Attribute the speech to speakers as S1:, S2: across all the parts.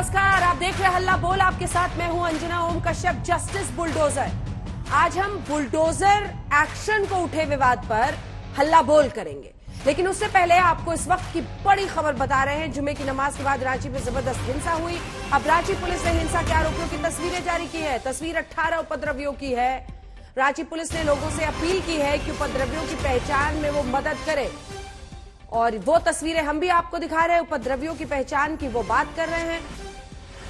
S1: नमस्कार, आप देख रहे हैं हल्ला बोल। आपके साथ मैं हूं अंजना ओम कश्यप। Justice bulldozer. आज हम बुलडोजर एक्शन को उठे विवाद पर हल्ला बोल करेंगे, लेकिन उससे पहले आपको इस वक्त की बड़ी खबर बता रहे हैं। जुमे की नमाज के बाद रांची में जबरदस्त हिंसा हुई। अब रांची पुलिस ने हिंसा के आरोपियों की तस्वीरें जारी की है। तस्वीर 18 उपद्रवियों की है। रांची पुलिस ने लोगों से अपील की है कि उपद्रवियों की पहचान में वो मदद करें, और वो तस्वीरें हम भी आपको दिखा रहे हैं। उपद्रवियों की पहचान की वो बात कर रहे हैं।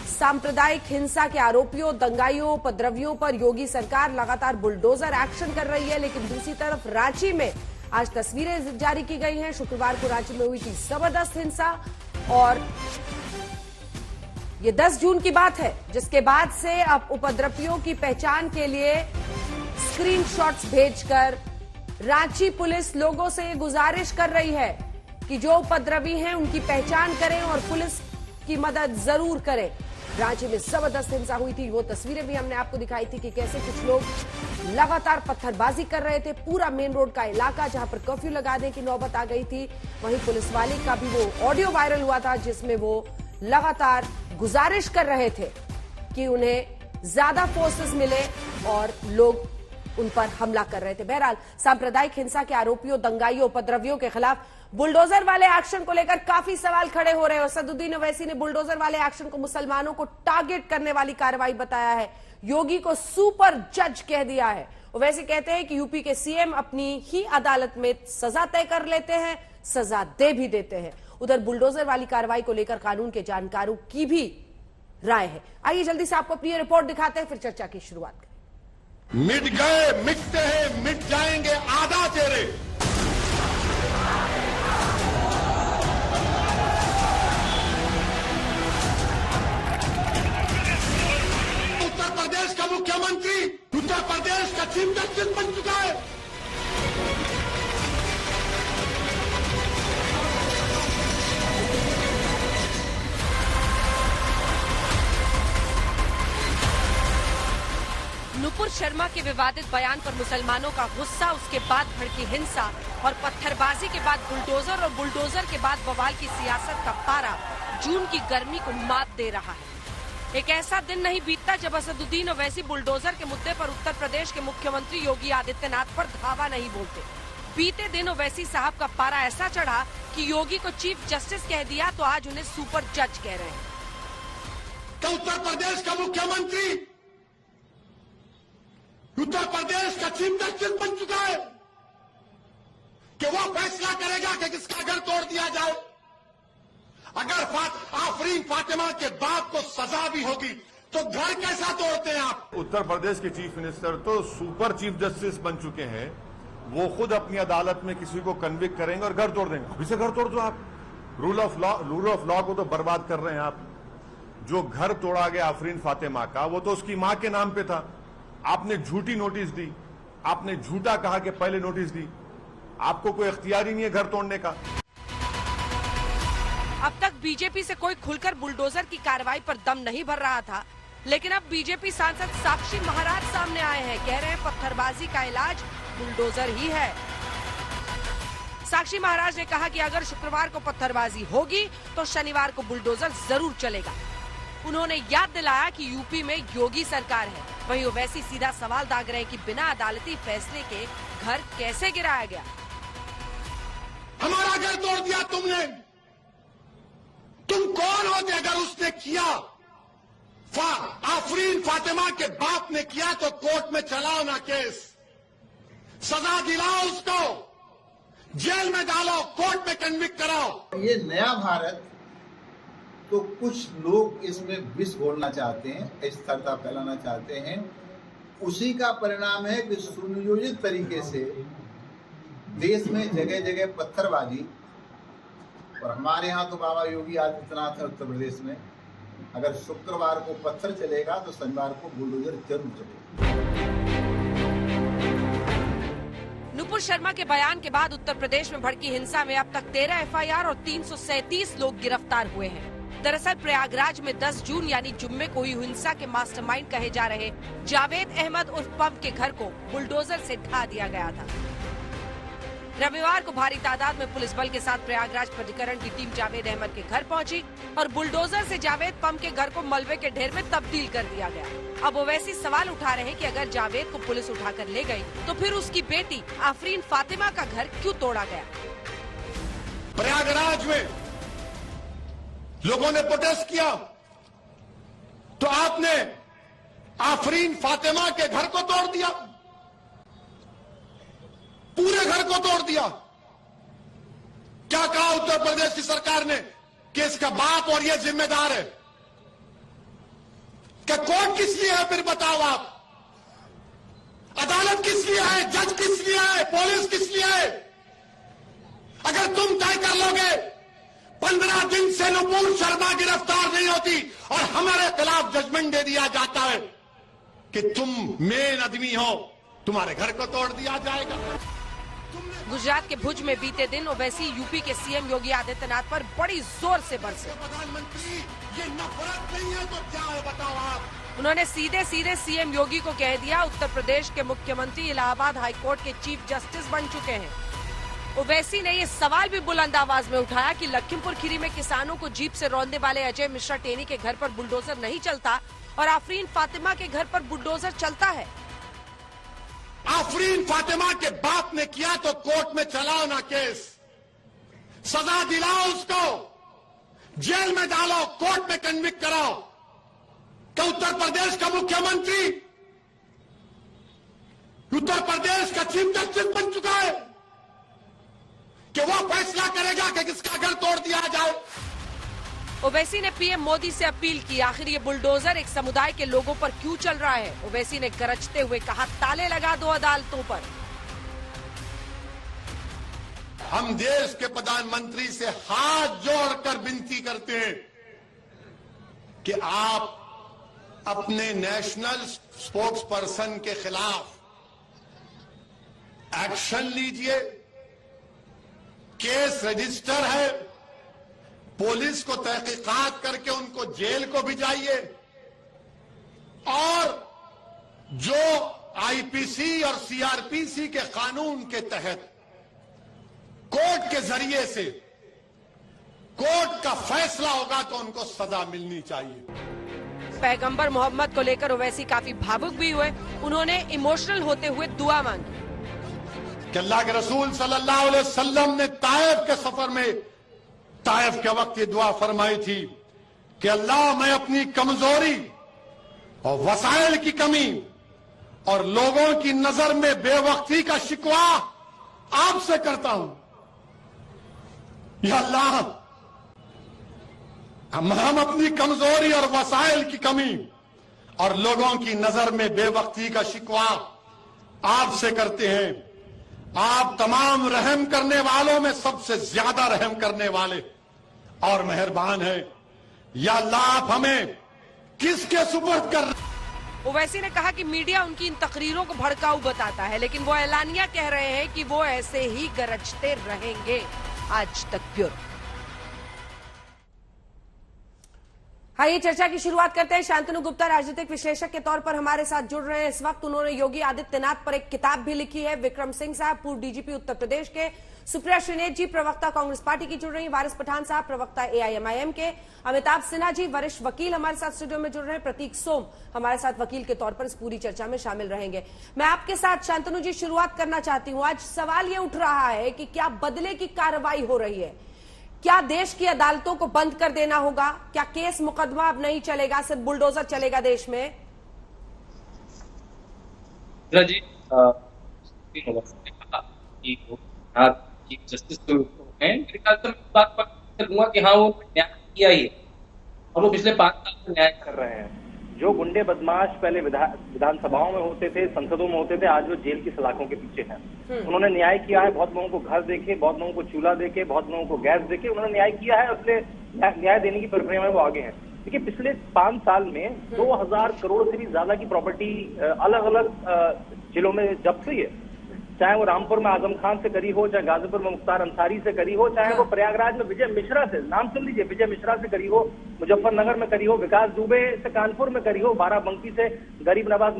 S1: सांप्रदायिक हिंसा के आरोपियों, दंगाइयों, उपद्रवियों पर योगी सरकार लगातार बुलडोजर एक्शन कर रही है। लेकिन दूसरी तरफ रांची में आज तस्वीरें जारी की गई हैं। शुक्रवार को रांची में हुई थी जबरदस्त हिंसा, और ये 10 जून की बात है, जिसके बाद से अब उपद्रवियों की पहचान के लिए स्क्रीनशॉट्स भेजकर रांची पुलिस लोगों से गुजारिश कर रही है कि जो उपद्रवी हैं उनकी पहचान करें और पुलिस की मदद जरूर करें। रांची में जबरदस्त हिंसा हुई थी। वो तस्वीरें भी हमने आपको दिखाई थी कि कैसे कुछ लोग लगातार पत्थरबाजी कर रहे थे। पूरा मेन रोड का इलाका जहां पर कर्फ्यू लगाने की नौबत आ गई थी, वहीं पुलिस वाले का भी वो ऑडियो वायरल हुआ था, जिसमें वो लगातार गुजारिश कर रहे थे कि उन्हें ज्यादा फोर्सेस मिले और लोग उन पर हमला कर रहे थे। बहरहाल सांप्रदायिक हिंसा के आरोपियों, दंगाइयों, उपद्रवियों के खिलाफ बुलडोजर वाले एक्शन को लेकर काफी सवाल खड़े हो रहे हैं। असदुद्दीन ओवैसी ने बुलडोजर वाले एक्शन को मुसलमानों को टारगेट करने वाली कार्रवाई बताया है। योगी को सुपर जज कह दिया है। ओवैसी कहते हैं कि यूपी के सीएम अपनी ही अदालत में सजा तय कर लेते हैं, सजा दे भी देते हैं। उधर बुलडोजर वाली कार्रवाई को लेकर कानून के जानकारों की भी राय है। आइए जल्दी से आपको अपनी रिपोर्ट दिखाते हैं, फिर चर्चा की शुरुआत करें।
S2: मिट गए, मिटते हैं, मिट जाएंगे आधा चेहरे। उत्तर प्रदेश का मुख्यमंत्री उत्तर प्रदेश का चीफ जस्टिस बन चुका है।
S1: नुपुर शर्मा के विवादित बयान पर मुसलमानों का गुस्सा, उसके बाद भड़की हिंसा और पत्थरबाजी के बाद बुलडोजर, और बुलडोजर के बाद बवाल की सियासत का पारा जून की गर्मी को मात दे रहा है। एक ऐसा दिन नहीं बीतता जब असदुद्दीन ओवैसी बुलडोजर के मुद्दे पर उत्तर प्रदेश के मुख्यमंत्री योगी आदित्यनाथ पर धावा नहीं बोलते। बीते दिन ओवैसी साहब का पारा ऐसा चढ़ा कि योगी को चीफ जस्टिस कह दिया, तो आज उन्हें सुपर जज कह रहे हैं।
S2: तो उत्तर प्रदेश का मुख्यमंत्री उत्तर प्रदेश का चीफ जस्टिस बन चुका है कि वो फैसला करेगा कि किसका घर तोड़ दिया जाए। अगर आफरीन फातिमा के बाप को सजा भी होगी तो घर कैसा तोड़ते हैं आप?
S3: उत्तर प्रदेश के चीफ मिनिस्टर तो सुपर चीफ जस्टिस बन चुके हैं। वो खुद अपनी अदालत में किसी को कन्विक्ट करेंगे और घर तोड़ देंगे। अभी से घर तोड़ दो आप। रूल ऑफ लॉ को तो बर्बाद कर रहे हैं आप। जो घर तोड़ा गया आफरीन फातिमा का, वो तो उसकी मां के नाम पे था। आपने झूठी नोटिस दी, आपने झूठा कहा कि पहले नोटिस दी। आपको कोई इख्तियार ही नहीं है घर तोड़ने का।
S1: अब तक बीजेपी से कोई खुलकर बुलडोजर की कार्रवाई पर दम नहीं भर रहा था, लेकिन अब बीजेपी सांसद साक्षी महाराज सामने आए हैं। कह रहे हैं पत्थरबाजी का इलाज बुलडोजर ही है। साक्षी महाराज ने कहा कि अगर शुक्रवार को पत्थरबाजी होगी तो शनिवार को बुलडोजर जरूर चलेगा। उन्होंने याद दिलाया कि यूपी में योगी सरकार है। वहीं ओवैसी सीधा सवाल दाग रहे हैं कि बिना अदालती फैसले के घर कैसे गिराया गया।
S2: हमारा घर तोड़ दिया तुमने। तुम कौन होते अगर उसने किया? आफरीन फातिमा के बाप ने किया तो कोर्ट में चलाओ ना केस, सजा दिलाओ उसको, जेल में डालो, कोर्ट में कन्विक्ट कराओ।
S4: ये नया भारत, तो कुछ लोग इसमें विष घोलना चाहते हैं, स्थिरता फैलाना चाहते हैं। उसी का परिणाम है कि सुनियोजित तरीके से देश में जगह जगह पत्थरबाजी, और हमारे यहाँ तो बाबा योगी आदित्यनाथ है उत्तर प्रदेश में। अगर शुक्रवार को पत्थर चलेगा तो शनिवार को बुलडोजर जरूर चलेगा।
S1: नुपुर शर्मा के बयान के बाद उत्तर प्रदेश में भड़की हिंसा में अब तक 13 एफआईआर और 337 लोग गिरफ्तार हुए हैं। दरअसल प्रयागराज में 10 जून यानी जुम्मे को हुई हिंसा के मास्टरमाइंड कहे जा रहे जावेद अहमद उर्फ पंप के घर को बुलडोजर से ढा दिया गया था। रविवार को भारी तादाद में पुलिस बल के साथ प्रयागराज प्राधिकरण की टीम जावेद अहमद के घर पहुंची और बुलडोजर से जावेद पम के घर को मलबे के ढेर में तब्दील कर दिया गया। अब ओवैसी सवाल उठा रहे हैं कि अगर जावेद को पुलिस उठाकर ले गई तो फिर उसकी बेटी आफरीन फातिमा का घर क्यों तोड़ा गया।
S2: प्रयागराज में लोगों ने प्रोटेस्ट किया तो आपने आफरीन फातिमा के घर को तोड़ दिया, पूरे घर को तोड़ दिया। क्या कहा उत्तर प्रदेश की सरकार ने कि इसका बाप और ये जिम्मेदार है? क्या कोर्ट किस लिए है? फिर बताओ आप, अदालत किस लिए है? जज किस लिए है? पुलिस किस लिए है? अगर तुम तय कर लोगे 15 दिन से नुपुर शर्मा गिरफ्तार नहीं होती और हमारे खिलाफ जजमेंट दे दिया जाता है कि तुम मेन आदमी हो, तुम्हारे घर को तोड़ दिया जाएगा।
S1: गुजरात के भुज में बीते दिन ओवैसी यूपी के सीएम योगी आदित्यनाथ पर बड़ी जोर से बरसे।
S2: प्रधानमंत्री, ये नफरत नहीं है तो क्या है बताओ आप।
S1: उन्होंने सीधे सीधे सीएम योगी को कह दिया उत्तर प्रदेश के मुख्यमंत्री इलाहाबाद हाईकोर्ट के चीफ जस्टिस बन चुके हैं। ओवैसी ने ये सवाल भी बुलंद आवाज में उठाया कि लखीमपुर खीरी में किसानों को जीप से रौंदने वाले अजय मिश्रा टेनी के घर पर बुलडोजर नहीं चलता और आफरीन फातिमा के घर पर बुलडोजर चलता है।
S2: आफरीन फातिमा के बाप ने किया तो कोर्ट में चलाओ ना केस, सजा दिलाओ उसको, जेल में डालो, कोर्ट में कन्विक्ट कराओ। क्या उत्तर प्रदेश का मुख्यमंत्री उत्तर प्रदेश का चीफ जस्टिस बन चुका है कि वो फैसला करेगा कि किसका घर तोड़ दिया जाए?
S1: ओवैसी ने पीएम मोदी से अपील की आखिर ये बुलडोजर एक समुदाय के लोगों पर क्यों चल रहा है। ओवैसी ने गरजते हुए कहा ताले लगा दो अदालतों पर।
S2: हम देश के प्रधानमंत्री से हाथ जोड़कर विनती करते हैं कि आप अपने नेशनल स्पोक्स पर्सन के खिलाफ एक्शन लीजिए। केस रजिस्टर है, पुलिस को तहकीकात करके उनको जेल को भिजाइए और जो आईपीसी और सीआरपीसी के कानून के तहत कोर्ट के जरिए से कोर्ट का फैसला होगा तो उनको सजा मिलनी चाहिए।
S1: पैगंबर मोहम्मद को लेकर ओवैसी काफी भावुक भी हुए। उन्होंने इमोशनल होते हुए दुआ मांगी
S2: कि अल्लाह के रसूल सल्लल्लाहु अलैहि वसल्लम ने ताइफ के सफर में ताइफ के वक्त ये दुआ फरमाई थी कि अल्लाह मैं अपनी कमजोरी और वसाइल की कमी और लोगों की नजर में बेवक्ती का शिकवा आपसे करता हूं। या अल्लाह हम अपनी कमजोरी और वसाइल की कमी और लोगों की नजर में बेवक्ती का शिकवा आपसे करते हैं। आप तमाम रहम करने वालों में सबसे ज्यादा रहम करने वाले और मेहरबान हैं। या अल्लाह आप हमें किसके सुपुर्द कर।
S1: ओवैसी ने कहा कि मीडिया उनकी इन तकरीरों को भड़काऊ बताता है, लेकिन वो ऐलानिया कह रहे हैं कि वो ऐसे ही गरजते रहेंगे। आज तक ब्यूरो। आइए चर्चा की शुरुआत करते हैं। शांतनु गुप्ता राजनीतिक विश्लेषक के तौर पर हमारे साथ जुड़ रहे हैं इस वक्त। उन्होंने योगी आदित्यनाथ पर एक किताब भी लिखी है। विक्रम सिंह साहब पूर्व डीजीपी उत्तर प्रदेश के, सुप्रिया श्रीनेत जी प्रवक्ता कांग्रेस पार्टी की जुड़ रही हैं, वारिस पठान साहब प्रवक्ता एआईएमआईएम के, अमिताभ सिन्हा जी वरिष्ठ वकील हमारे साथ स्टूडियो में जुड़ रहे हैं, प्रतीक सोम हमारे साथ वकील के तौर पर इस पूरी चर्चा में शामिल रहेंगे। मैं आपके साथ शांतनु जी शुरुआत करना चाहती हूं। आज सवाल ये उठ रहा है कि क्या बदले की कार्रवाई हो रही है? क्या देश की अदालतों को बंद कर देना होगा? क्या केस मुकदमा अब नहीं चलेगा, सिर्फ बुलडोजर चलेगा देश में?
S5: जी चीफ जस्टिस तो हैं, मेरे ख्याल से बात पर कहूंगा कि हाँ वो न्याय किया ही है और वो पिछले 5 साल से न्याय कर रहे हैं।
S6: जो गुंडे बदमाश पहले विधानसभाओं में होते थे, संसदों में होते थे, आज वो जेल की सलाखों के पीछे हैं। उन्होंने न्याय किया है। बहुत लोगों को घर देके, बहुत लोगों को चूल्हा देके, बहुत लोगों को गैस देके उन्होंने न्याय किया है। इसलिए न्याय देने की प्रक्रिया में वो आगे हैं। देखिए पिछले 5 साल में 2000 करोड़ से भी ज्यादा की प्रॉपर्टी अलग अलग जिलों में जब्त हुई है। चाहे वो रामपुर में आजम खान से करी हो, चाहे गाजीपुर में मुख्तार अंसारी से करी हो, चाहे वो प्रयागराज में विजय मिश्रा से, नाम सुन लीजिए, विजय मिश्रा से करी हो, मुजफ्फरनगर में करी हो, विकास दुबे से कानपुर में करी हो, बाराबंकी से गरीब नवाज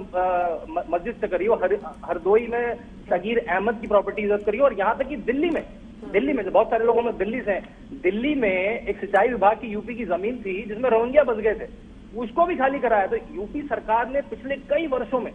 S6: मस्जिद से करी हो, हरदोई में सगीर अहमद की प्रॉपर्टी जब्त करी हो, और यहाँ तक कि दिल्ली में बहुत सारे लोगों में दिल्ली से, दिल्ली में एक सिंचाई विभाग की यूपी की जमीन थी जिसमें रोहिंग्या बस गए थे, उसको भी खाली कराया। तो यूपी सरकार ने पिछले कई वर्षों में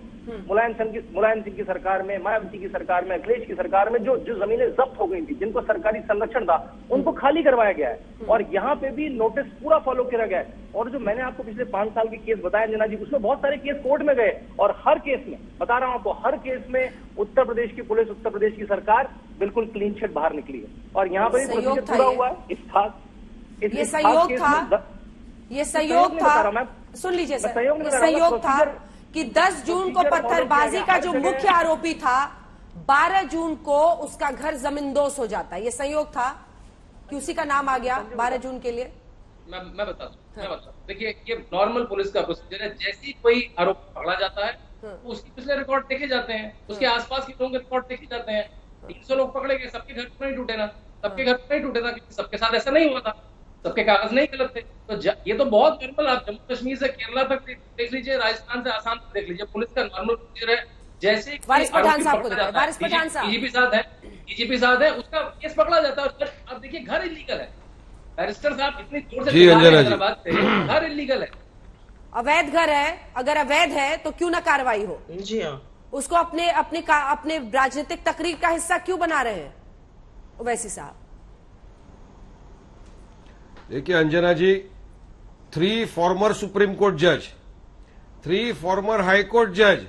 S6: मुलायम सिंह की सरकार में, मायावती की सरकार में, अखिलेश की सरकार में जो जमीनें जब्त हो गई थी, जिनको सरकारी संरक्षण था, उनको खाली करवाया गया है, और यहाँ पे भी नोटिस पूरा फॉलो किया गया है। और जो मैंने आपको पिछले 5 साल के केस बताए अंजना जी, उसमें बहुत सारे केस कोर्ट में गए, और हर केस में, बता रहा हूं आपको, हर केस में उत्तर प्रदेश की पुलिस, उत्तर प्रदेश की सरकार बिल्कुल क्लीन चिट बाहर निकली है, और यहाँ पर प्रोसीजर पूरा हुआ है।
S1: ये सहयोग था, ये सहयोग था, सुन लीजिए सर, सहयोग था कि 10 जून को पत्थरबाजी का जो मुख्य आरोपी था, 12 जून को उसका घर जमींदोज हो जाता है। ये संयोग था कि उसी का नाम आ गया 12 जून के लिए।
S5: मैं बता दूं, देखिए ये नॉर्मल पुलिस का प्रोसीजर है। जैसे ही कोई आरोपी पकड़ा जाता है तो उसके पिछले रिकॉर्ड देखे जाते हैं, उसके आसपास के लोगों के रिकॉर्ड देखे जाते हैं। 300 लोग पकड़े गए, सबके घर तो नहीं टूटे ना, सबके घर तो नहीं टूटे ना, क्योंकि सबके साथ ऐसा नहीं हुआ था, सबके कागज नहीं गलत थे। तो ये तो बहुत नॉर्मल, आप जम्मू कश्मीर से केरला तक देख लीजिए, राजस्थान से आसाम तक देख लीजिए, पुलिस का नॉर्मल प्रोसीजर है। जैसे
S1: वारिस पठान साहब को देखो, वारिस पठान साहब
S5: डीजीपी साहब है, उसका केस पकड़ा जाता है। अब देखिए घर इलीगल है, बैरिस्टर साहब इतनी जोर से हैदराबाद से, घर इलीगल है,
S1: अवैध घर है। अगर अवैध है तो क्यों ना कार्रवाई हो?
S7: जी हाँ,
S1: उसको अपने राजनीतिक तकरीर का हिस्सा क्यों बना रहे हैं ओवैसी साहब?
S8: देखिए Anjana ji, 3 former supreme court जज, 3 फॉर्मर हाई कोर्ट जज,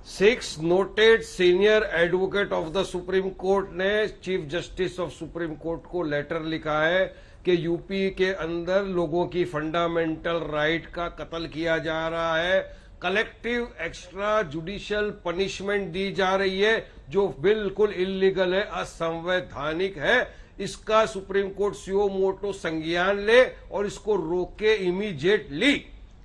S8: 6 noted senior advocate of the supreme court ने chief justice of supreme court को लेटर लिखा है कि यूपी के अंदर लोगों की फंडामेंटल राइट का कत्ल किया जा रहा है, कलेक्टिव एक्स्ट्रा जुडिशियल पनिशमेंट दी जा रही है, जो बिल्कुल इलीगल है, असंवैधानिक है। इसका सुप्रीम कोर्ट सुओ मोटो संज्ञान ले और इसको रोके इमीडिएटली।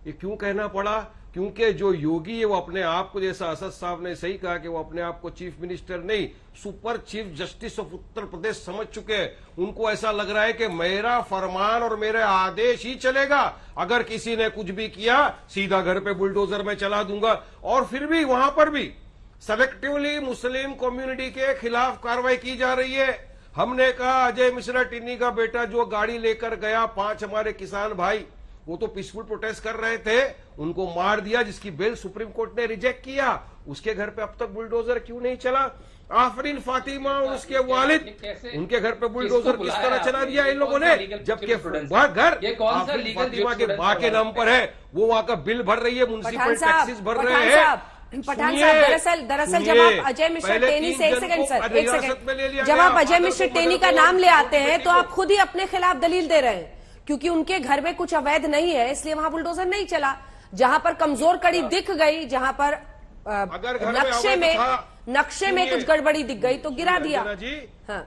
S8: ये क्यों कहना पड़ा? क्योंकि जो योगी है वो अपने आप को, जैसा असद साहब ने सही कहा कि वो अपने आप को चीफ मिनिस्टर नहीं, super chief justice of Uttar Pradesh समझ चुके हैं। उनको ऐसा लग रहा है कि मेरा फरमान और मेरे आदेश ही चलेगा, अगर किसी ने कुछ भी किया सीधा घर पे बुलडोजर में चला दूंगा। और फिर भी वहां पर भी सेलेक्टिवली मुस्लिम कम्युनिटी के खिलाफ कार्रवाई की जा रही है। हमने कहा अजय मिश्रा टिन्नी का बेटा जो गाड़ी लेकर गया, 5 हमारे किसान भाई, वो तो पीसफुल प्रोटेस्ट कर रहे थे, उनको मार दिया, जिसकी बेल सुप्रीम कोर्ट ने रिजेक्ट किया। उसके घर पे अब तक बुलडोजर क्यों नहीं चला? आफरीन फातिमा और उसके वालिद, उनके घर पे बुलडोजर किस तरह चला दिया इन लोगों ने, जबकि वह घर आफरीन फातिमा के मां के नाम पर है, वो वहां का बिल भर रही है, म्युनिसिपल टैक्सेस भर रहे हैं।
S1: पठान साहब, दरअसल जब आप अजय मिश्रा टेनी से, एक सेकंड सर, एक सेकंड, जब आप अजय मिश्रा टेनी का नाम ले आते हैं तो आप खुद ही अपने खिलाफ दलील दे रहे हैं, क्योंकि उनके घर में कुछ अवैध नहीं है, इसलिए वहां बुलडोजर नहीं चला। जहां पर कमजोर कड़ी दिख गई, जहां पर नक्शे में कुछ गड़बड़ी दिख गई तो गिरा दिया। हाँ,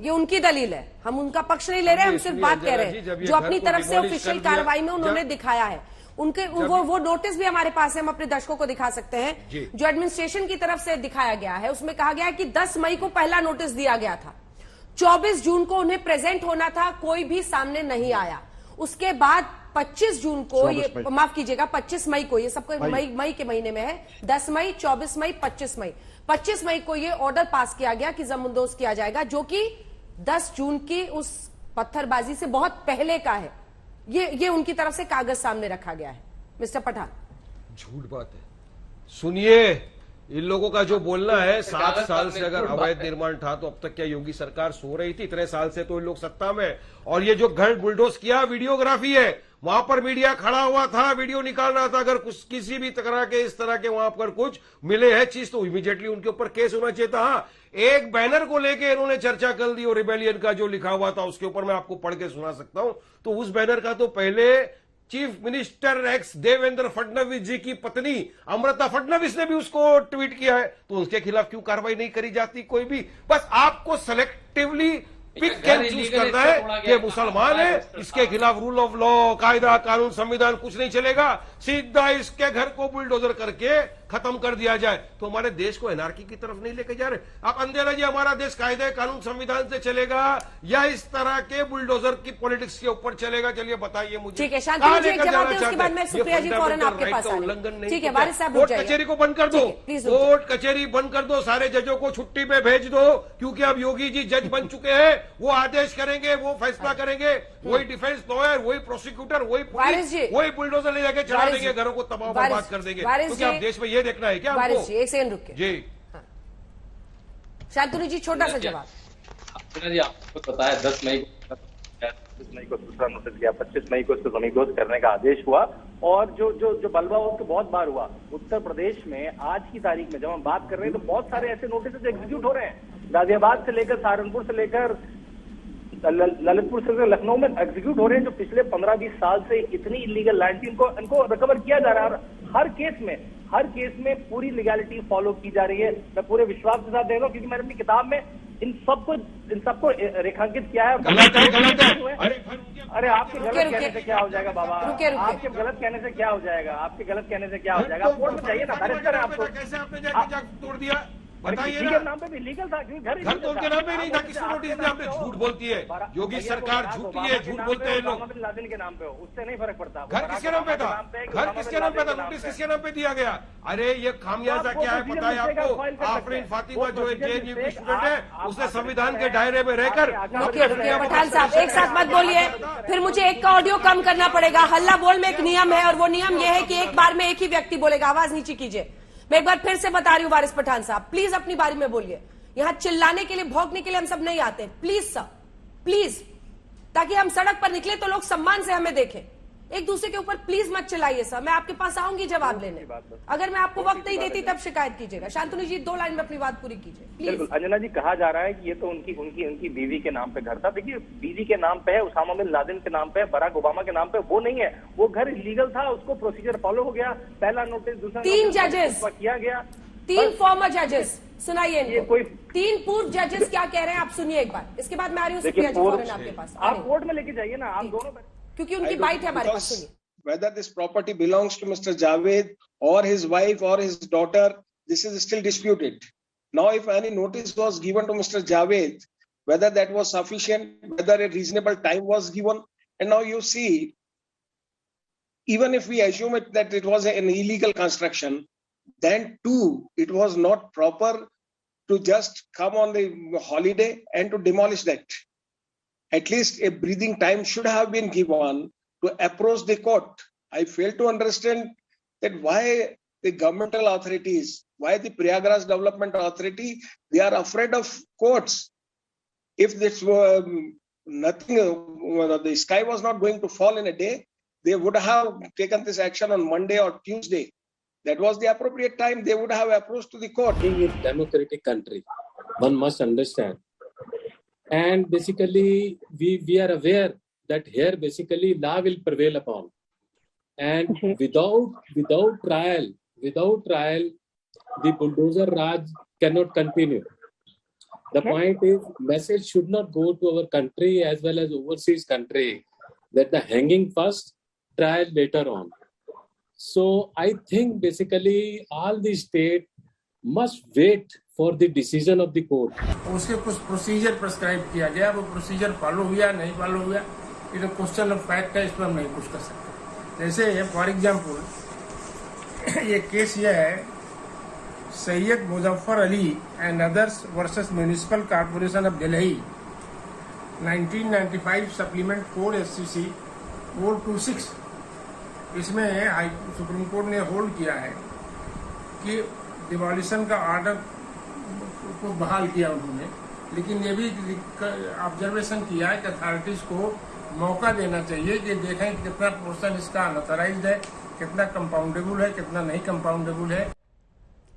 S1: ये उनकी दलील है, हम उनका पक्ष नहीं ले रहे, हम सिर्फ बात कह रहे हैं जो अपनी तरफ से ऑफिशियल कार्रवाई में उन्होंने दिखाया है। उनके वो नोटिस भी हमारे पास है, हम अपने दर्शकों को दिखा सकते हैं, जो एडमिनिस्ट्रेशन की तरफ से दिखाया गया है। उसमें कहा गया है कि 10 मई को पहला नोटिस दिया गया था, 24 जून को उन्हें प्रेजेंट होना था, कोई भी सामने नहीं आया। उसके बाद 25 जून को, ये माफ कीजिएगा 25 मई को, ये सबको मई के महीने में है, 10 मई, 24 मई, 25 मई, 25 मई को ये ऑर्डर पास किया गया कि जमींदोज किया जाएगा, जो कि 10 जून की उस पत्थरबाजी से बहुत पहले का है। ये उनकी तरफ से कागज सामने रखा गया है। मिस्टर पठान,
S8: झूठ बात है। सुनिए, इन लोगों का जो बोलना है, 7 साल से अगर अवैध निर्माण था तो अब तक क्या योगी सरकार सो रही थी? इतने साल से तो इन लोग सत्ता में। और ये जो घर बुलडोज किया, वीडियोग्राफी है, वहां पर मीडिया खड़ा हुआ था, वीडियो निकाल रहा था। अगर कुछ किसी भी तरह के इस तरह के वहां पर कुछ मिले है चीज तो इमीडिएटली उनके ऊपर केस होना चाहिए था। हाँ, एक बैनर को लेके इन्होंने चर्चा कर दी और रिबेलियन का जो लिखा हुआ था उसके ऊपर मैं आपको पढ़ के सुना सकता हूं। तो उस बैनर का तो पहले chief minister ex Devendra Fadnavis ji की पत्नी अमृता फडणवीस ने भी उसको ट्वीट किया है, तो उसके खिलाफ क्यों कार्रवाई नहीं करी जाती कोई भी? बस आपको सेलेक्टिवली पिक एंड चूज करना है कि मुसलमान है, इसके खिलाफ रूल ऑफ लॉ, कायदा, कानून, संविधान कुछ नहीं चलेगा, सीधा इसके घर को बुलडोजर करके खत्म कर दिया जाए, तो हमारे देश को एनआरकी की तरफ नहीं लेके जा रहे आप। अंधेरा जी, हमारा देश कायदे कानून संविधान से चलेगा या इस तरह के बुलडोजर की पॉलिटिक्स के ऊपर चलेगा? चलिए बताइए मुझे।
S1: ठीक है, शांति जी एक जवाब दें, उसके बाद मैं सुप्रिया जी फौरन आपके पास आ
S8: उल्लंघन नहीं।
S1: ठीक है, वारिस साहब
S8: कोर्ट कचहरी को बंद कर दो,
S1: प्लीज
S8: कोर्ट कचहरी बंद कर दो, सारे जजों को छुट्टी पे भेज दो, क्योंकि अब योगी जी जज बन चुके हैं। वो आदेश करेंगे, वो फैसला करेंगे, वही डिफेंस लॉयर, वही प्रोसिक्यूटर, वही पुलिस, वही बुलडोजर ले जाके चढ़ा देंगे, घरों को तबाह बर्बाद कर देंगे। क्योंकि आप देश में ये देखना है क्या आपको?
S1: एक सेकंड रुकिए
S8: जी।
S1: शांतनु जी, छोटा सा जवाब।
S6: जी, आपको पता है 10 मई को दूसरा नोटिस गया, 25 मई को इसको जमींदोज करने का आदेश हुआ, और जो बलवा उसको बहुत बार हुआ। उत्तर प्रदेश में आज की तारीख में जब हम बात कर रहे हैं तो बहुत सारे ऐसे नोटिस जो एग्जीक्यूट हो रहे हैं, गाजियाबाद से लेकर सहारनपुर से लेकर ललितपुर से लेकर लखनऊ में एग्जीक्यूट हो रहे हैं, जो पिछले 15-20 साल से इतनी इलीगल लैंड थी इनको रिकवर किया जा रहा है। हर केस में पूरी लीगैलिटी फॉलो की जा रही है। मैं पूरे विश्वास के साथ दे रहा हूँ, क्योंकि मैंने अपनी किताब में इन सबको रेखांकित किया है। अरे आपके गलत कहने से क्या हो जाएगा बाबा? आपके गलत कहने से क्या हो जाएगा? आपके गलत कहने से क्या हो जाएगा? आप कोर्ट में जाइए ना, बैरिस्टर है आपको।
S8: कैसे आपने जाके तोड़ दिया बताइए ना।
S6: नाम पे भी लीगल था, क्योंकि घर
S8: तो उनके नाम पे नहीं था, किसको नोटिस दिया? आपने झूठ बोलती है, योगी सरकार झूठी है, झूठ बोलते हैं लोग।
S6: लादेन के नाम पे हो, उससे नहीं फर्क पड़ता।
S8: घर किसके नाम पे था? घर किसके नाम पे था? नोटिस किसके नाम पे दिया गया? अरे ये खामियाजा क्या है पता है आपको? आफरीन फातिमा जो एक जेएनयू की स्टूडेंट है, उसने संविधान के दायरे में रहकर।
S1: पठान साहब, एक साथ मत बोलिए, फिर मुझे एक का ऑडियो कम करना पड़ेगा। हल्ला बोल में एक नियम है, और वो नियम ये है कि एक बार में एक ही व्यक्ति बोलेगा। आवाज नीचे कीजिए। मैं एक बार फिर से बता रही हूं, वारिस पठान साहब, प्लीज अपनी बारी में बोलिए। यहां चिल्लाने के लिए, भौंकने के लिए हम सब नहीं आते। प्लीज सर, प्लीज, ताकि हम सड़क पर निकले तो लोग सम्मान से हमें देखें। एक दूसरे के ऊपर प्लीज मत चिल्लाइए सर। मैं आपके पास आऊंगी जवाब लेने। अगर मैं आपको वक्त नहीं देती तब शिकायत कीजिएगा। शांतनु जी 2 लाइन में अपनी बात पूरी कीजिए प्लीज।
S6: अंजना जी, कहा जा रहा है कि ये तो उनकी बीवी के नाम पे घर था। देखिए, बीवी के नाम पे है, उसामा बिन लादेन के नाम पे है, बराक ओबामा के नाम पे वो नहीं है। वो घर इलीगल था, उसको प्रोसीजर फॉलो हो गया। पहला नोटिस, दूसरा
S1: 3 जजेस
S6: किया गया,
S1: 3 फॉर्मर जजेस। सुनाइए इनको।
S6: कोई
S1: 3 पूर्व जजेस क्या कह रहे हैं आप सुनिए एक बार। इसके बाद मैं आ रही हूँ सुप्रिया जी फौरन आपके पास।
S6: आप कोर्ट में लेके जाइए ना, आप दोनों,
S1: क्योंकि उनकी बाइट है हमारे पास। सुनिए।
S7: Whether this property belongs to Mr. Javed or his wife or his daughter, this is still disputed. Now, if any notice was given to Mr. Javed, whether that was sufficient, whether a reasonable time was given, and now you see, even if we assume that it was an illegal construction, then too, it was not proper to just come on the holiday and to demolish that. At least a breathing time should have been given to approach the court. I fail to understand that why the governmental authorities, why the Prayagraj Development Authority, they are afraid of courts. If this were nothing, the sky was not going to fall in a day, they would have taken this action on Monday or Tuesday. That was the appropriate time. They would have approached to the court.
S9: In a democratic country, one must understand. And basically, we are aware that here basically law will prevail upon, and without trial, the bulldozer Raj cannot continue. The point is, message should not go to our country as well as overseas country that the hanging first, trial later on. So I think basically all the state must wait for the decision of the court.
S10: उसके कुछ procedure prescribe किया गया, वो procedure follow हुआ नहीं follow हुआ, ये तो क्वेश्चन ऑफ फैक्ट है, इस पर हम नहीं कुछ कर सकते। जैसे फॉर एग्जाम्पल ये केस ये है, Syed Muzaffar Ali and others versus municipal corporation of Delhi 1995 supplement 4 SCC 426। इसमें सुप्रीम कोर्ट ने होल्ड किया है कि डिमोलिशन का ऑर्डर को बहाल किया उन्होंने, लेकिन ये भी ऑब्जर्वेशन किया है कि अथॉरिटीज को मौका देना चाहिए कि देखें कि कितना पोर्शन इसका अनऑथराइज्ड है, कितना कंपाउंडेबल है, कितना नहीं कंपाउंडेबल है।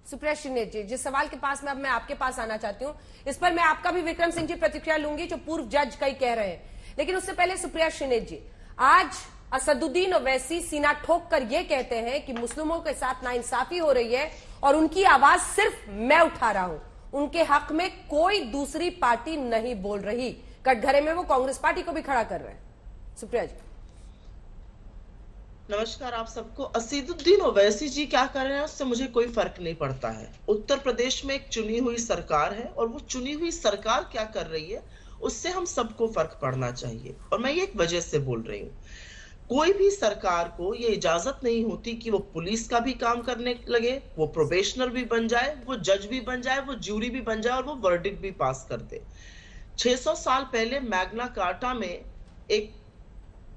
S1: सुप्रिया श्रीनेत जी, जिस सवाल के पास में अब मैं आपके पास आना चाहती हूँ, इस पर मैं आपका भी विक्रम सिंह जी प्रतिक्रिया लूंगी जो पूर्व जज कई कह रहे हैं, लेकिन उससे पहले सुप्रिया श्रीनेत जी, आज असदुद्दीन ओवैसी सीना ठोक कर ये कहते हैं कि मुस्लिमों के साथ नाइंसाफी हो रही है और उनकी आवाज सिर्फ मैं उठा रहा हूं, उनके हक में कोई दूसरी पार्टी नहीं बोल रही। कटघरे में वो कांग्रेस पार्टी को भी खड़ा कर रहे हैं। सुप्रिया जी।
S11: नमस्कार आप सबको। असीदुद्दीन ओवैसी जी क्या कर रहे हैं उससे मुझे कोई फर्क नहीं पड़ता है। उत्तर प्रदेश में एक चुनी हुई सरकार है और वो चुनी हुई सरकार क्या कर रही है उससे हम सबको फर्क पड़ना चाहिए। और मैं ये एक वजह से बोल रही हूँ, कोई भी सरकार को ये इजाजत नहीं होती कि वो पुलिस का भी काम करने लगे, वो प्रोबेशनर भी बन जाए, वो जज भी बन जाए, वो ज्यूरी भी बन जाए और वो वर्डिक्ट भी पास कर दे। 600 साल पहले मैग्ना कार्टा में एक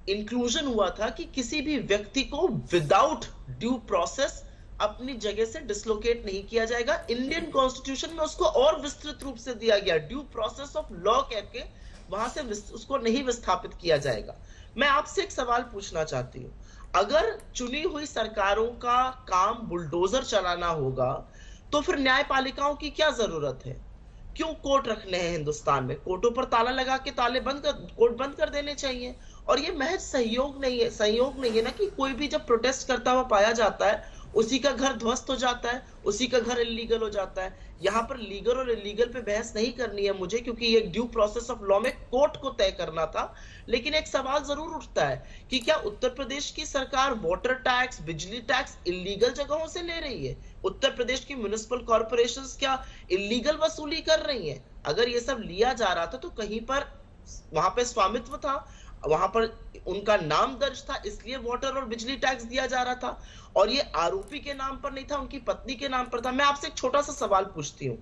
S11: इंक्लूजन हुआ था कि किसी भी व्यक्ति को विदाउट ड्यू प्रोसेस अपनी जगह से डिसलोकेट नहीं किया जाएगा। इंडियन कॉन्स्टिट्यूशन में उसको और विस्तृत रूप से दिया गया, ड्यू प्रोसेस ऑफ लॉ कह के वहां से उसको नहीं विस्थापित किया जाएगा। मैं आपसे एक सवाल पूछना चाहती हूँ, अगर चुनी हुई सरकारों का काम बुलडोजर चलाना होगा तो फिर न्यायपालिकाओं की क्या जरूरत है? क्यों कोर्ट रखने हैं हिंदुस्तान में? कोर्टों पर ताला लगा के कोर्ट बंद कर देने चाहिए। और ये महज सहयोग नहीं है ना कि कोई भी जब प्रोटेस्ट करता हुआ पाया जाता है उसी का घर ध्वस्त हो जाता है, उसी का घर इलीगल हो जाता है। यहाँ पर लीगल और इलीगल पे बहस नहीं करनी है मुझे, क्योंकि ये ड्यू प्रोसेस ऑफ लॉ में कोर्ट को तय करना था। लेकिन एक सवाल जरूर उठता है कि क्या उत्तर प्रदेश की सरकार वाटर टैक्स, बिजली टैक्स इलीगल जगहों से ले रही है? उत्तर प्रदेश की म्युनिसिपल कॉर्पोरेशंस क्या इलीगल वसूली कर रही है? अगर ये सब लिया जा रहा था तो कहीं पर वहां पे स्वामित्व था, वहां पर उनका नाम दर्ज था, इसलिए वाटर और बिजली टैक्स दिया जा रहा था। और ये आरोपी के नाम पर नहीं था, उनकी पत्नी के नाम पर था। मैं आपसे एक छोटा सा सवाल पूछती हूँ,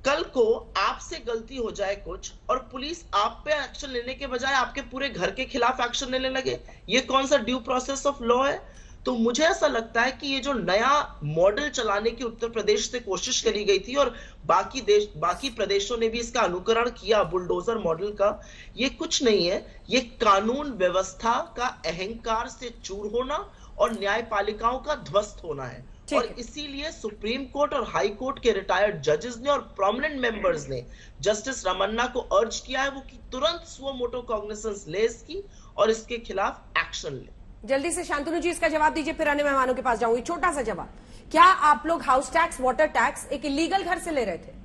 S11: कल को आपसे गलती हो जाए कुछ और पुलिस आप पे एक्शन लेने के बजाय आपके पूरे घर के खिलाफ एक्शन लेने लगे, ये कौन सा ड्यू प्रोसेस ऑफ लॉ है? तो मुझे ऐसा लगता है कि ये जो नया मॉडल चलाने की उत्तर प्रदेश से कोशिश करी गई थी और बाकी प्रदेशों ने भी इसका अनुकरण किया बुलडोजर मॉडल का, ये कुछ नहीं है, ये कानून व्यवस्था का अहंकार से चूर होना और न्यायपालिकाओं का ध्वस्त होना है। और इसीलिए सुप्रीम कोर्ट और हाई कोर्ट के रिटायर्ड जजेस ने और प्रोमिनेंट मेंबर्स ने जस्टिस रमन्ना को अर्ज किया है वो कि तुरंत सुओ मोटो कॉग्निसेंस ले इसकी और इसके खिलाफ एक्शन ले।
S1: जल्दी से शांतनु जी इसका जवाब दीजिए, फिर अन्य मेहमानों के पास जाऊंगी। छोटा सा जवाब, क्या आप लोग हाउस टैक्स, वाटर टैक्स एक इलीगल घर से ले रहे थे?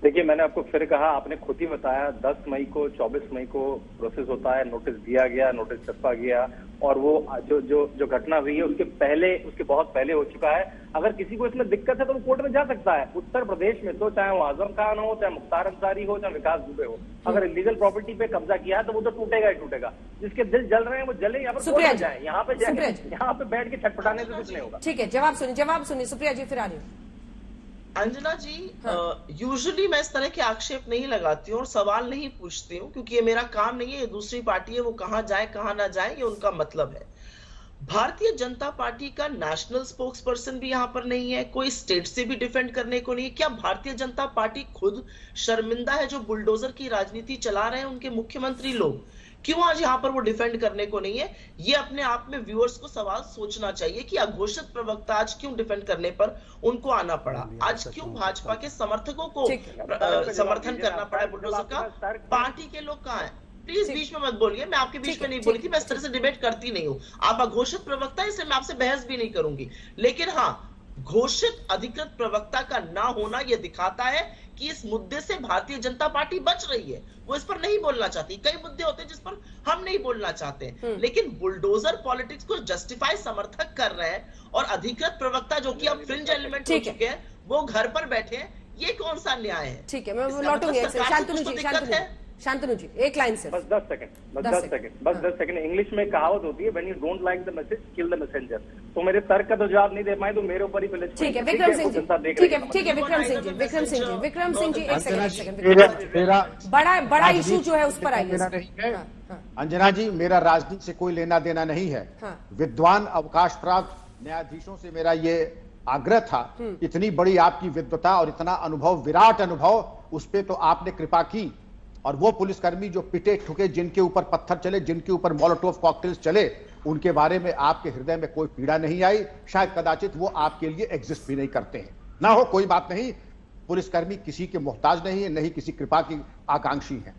S6: देखिए, मैंने आपको फिर कहा, आपने खुद ही बताया 10 मई को 24 मई को प्रोसेस होता है, नोटिस दिया गया, नोटिस छपा गया और वो जो घटना हुई है उसके बहुत पहले हो चुका है। अगर किसी को इसमें दिक्कत है तो वो कोर्ट में जा सकता है। उत्तर प्रदेश में तो चाहे वो आजम खान हो, चाहे मुख्तार अंसारी हो, चाहे विकास दुबे हो, अगर इलीगल प्रॉपर्टी पे कब्जा किया है तो वो तो टूटेगा ही टूटेगा। जिसके दिल जल रहे हैं वो जले, यहाँ पर कोर्ट में जाए, यहाँ पे बैठ के छटपटाने से कुछ नहीं होगा।
S1: ठीक है, जवाब सुनिए सुप्रिया जी, फिर आ रही हूँ।
S11: अंजना जी, यूजुअली मैं इस तरह के आक्षेप नहीं लगाती हूँ और सवाल नहीं पूछती हूँ, क्योंकि ये मेरा काम नहीं है, ये दूसरी पार्टी है, वो कहाँ जाए कहाँ ना जाए ये उनका मतलब है। भारतीय जनता पार्टी का नेशनल स्पोक्स पर्सन भी यहाँ पर नहीं है, कोई स्टेट से भी डिफेंड करने को नहीं है। क्या भारतीय जनता पार्टी खुद शर्मिंदा है जो बुलडोजर की राजनीति चला रहे हैं उनके मुख्यमंत्री लोग? क्यों आज यहाँ पर वो डिफेंड करने को नहीं है? ये अपने आप में व्यूअर्स को सवाल सोचना चाहिए कि अघोषित प्रवक्ता आज क्यों डिफेंड करने पर उनको आना पड़ा, आज क्यों भाजपा के समर्थकों को समर्थन करना पड़ा बुलडोजर का? पार्टी के लोग कहाँ हैं? प्लीज बीच में मत बोलिए, मैं आपके बीच में नहीं बोली थी, मैं इस तरह से डिबेट करती नहीं हूँ। आप अघोषित प्रवक्ता, इसलिए मैं आपसे बहस भी नहीं करूंगी। लेकिन हाँ, घोषित अधिकृत प्रवक्ता का ना होना यह दिखाता है कि इस मुद्दे से भारतीय जनता पार्टी बच रही है, वो इस पर नहीं बोलना चाहती। कई मुद्दे होते हैं जिस पर हम नहीं बोलना चाहते, लेकिन बुलडोजर पॉलिटिक्स को जस्टिफाई समर्थक कर रहे हैं और अधिकृत प्रवक्ता जो कि अब फ्रिंज एलिमेंट हो चुके हैं वो घर पर बैठे हैं, ये कौन सा न्याय है? ठीक है, मैं लौटूंगी। शांतनु जी एक लाइन से,
S6: बस 10 सेकंड। इंग्लिश में कहावत होती है, when you don't like the message kill the messenger. तो मेरे तर्क का तो जवाब नहीं दे पाए तो मेरे ऊपर ही पहले।
S1: ठीक है विक्रम सिंह जी, ठीक है विक्रम सिंह जी एक सेकंड, बड़ा इशू जो है उस पर आइए।
S12: अंजना जी, मेरा राजनीति से कोई लेना देना नहीं है। विद्वान अवकाश प्राप्त न्यायाधीशों से मेरा ये आग्रह था, इतनी बड़ी आपकी विद्वता और इतना अनुभव, विराट अनुभव, उस पर तो आपने कृपा की। और वो पुलिसकर्मी जो पिटे ठुके, जिनके ऊपर पत्थर चले, जिनके ऊपर मोलोटोव कॉकटेल्स चले, उनके बारे में आपके हृदय में कोई पीड़ा नहीं आई। शायद कदाचित वो आपके लिए एग्जिस्ट भी नहीं करते हैं। ना हो, कोई बात नहीं, पुलिसकर्मी किसी के मोहताज नहीं है, नहीं किसी कृपा की आकांक्षी है।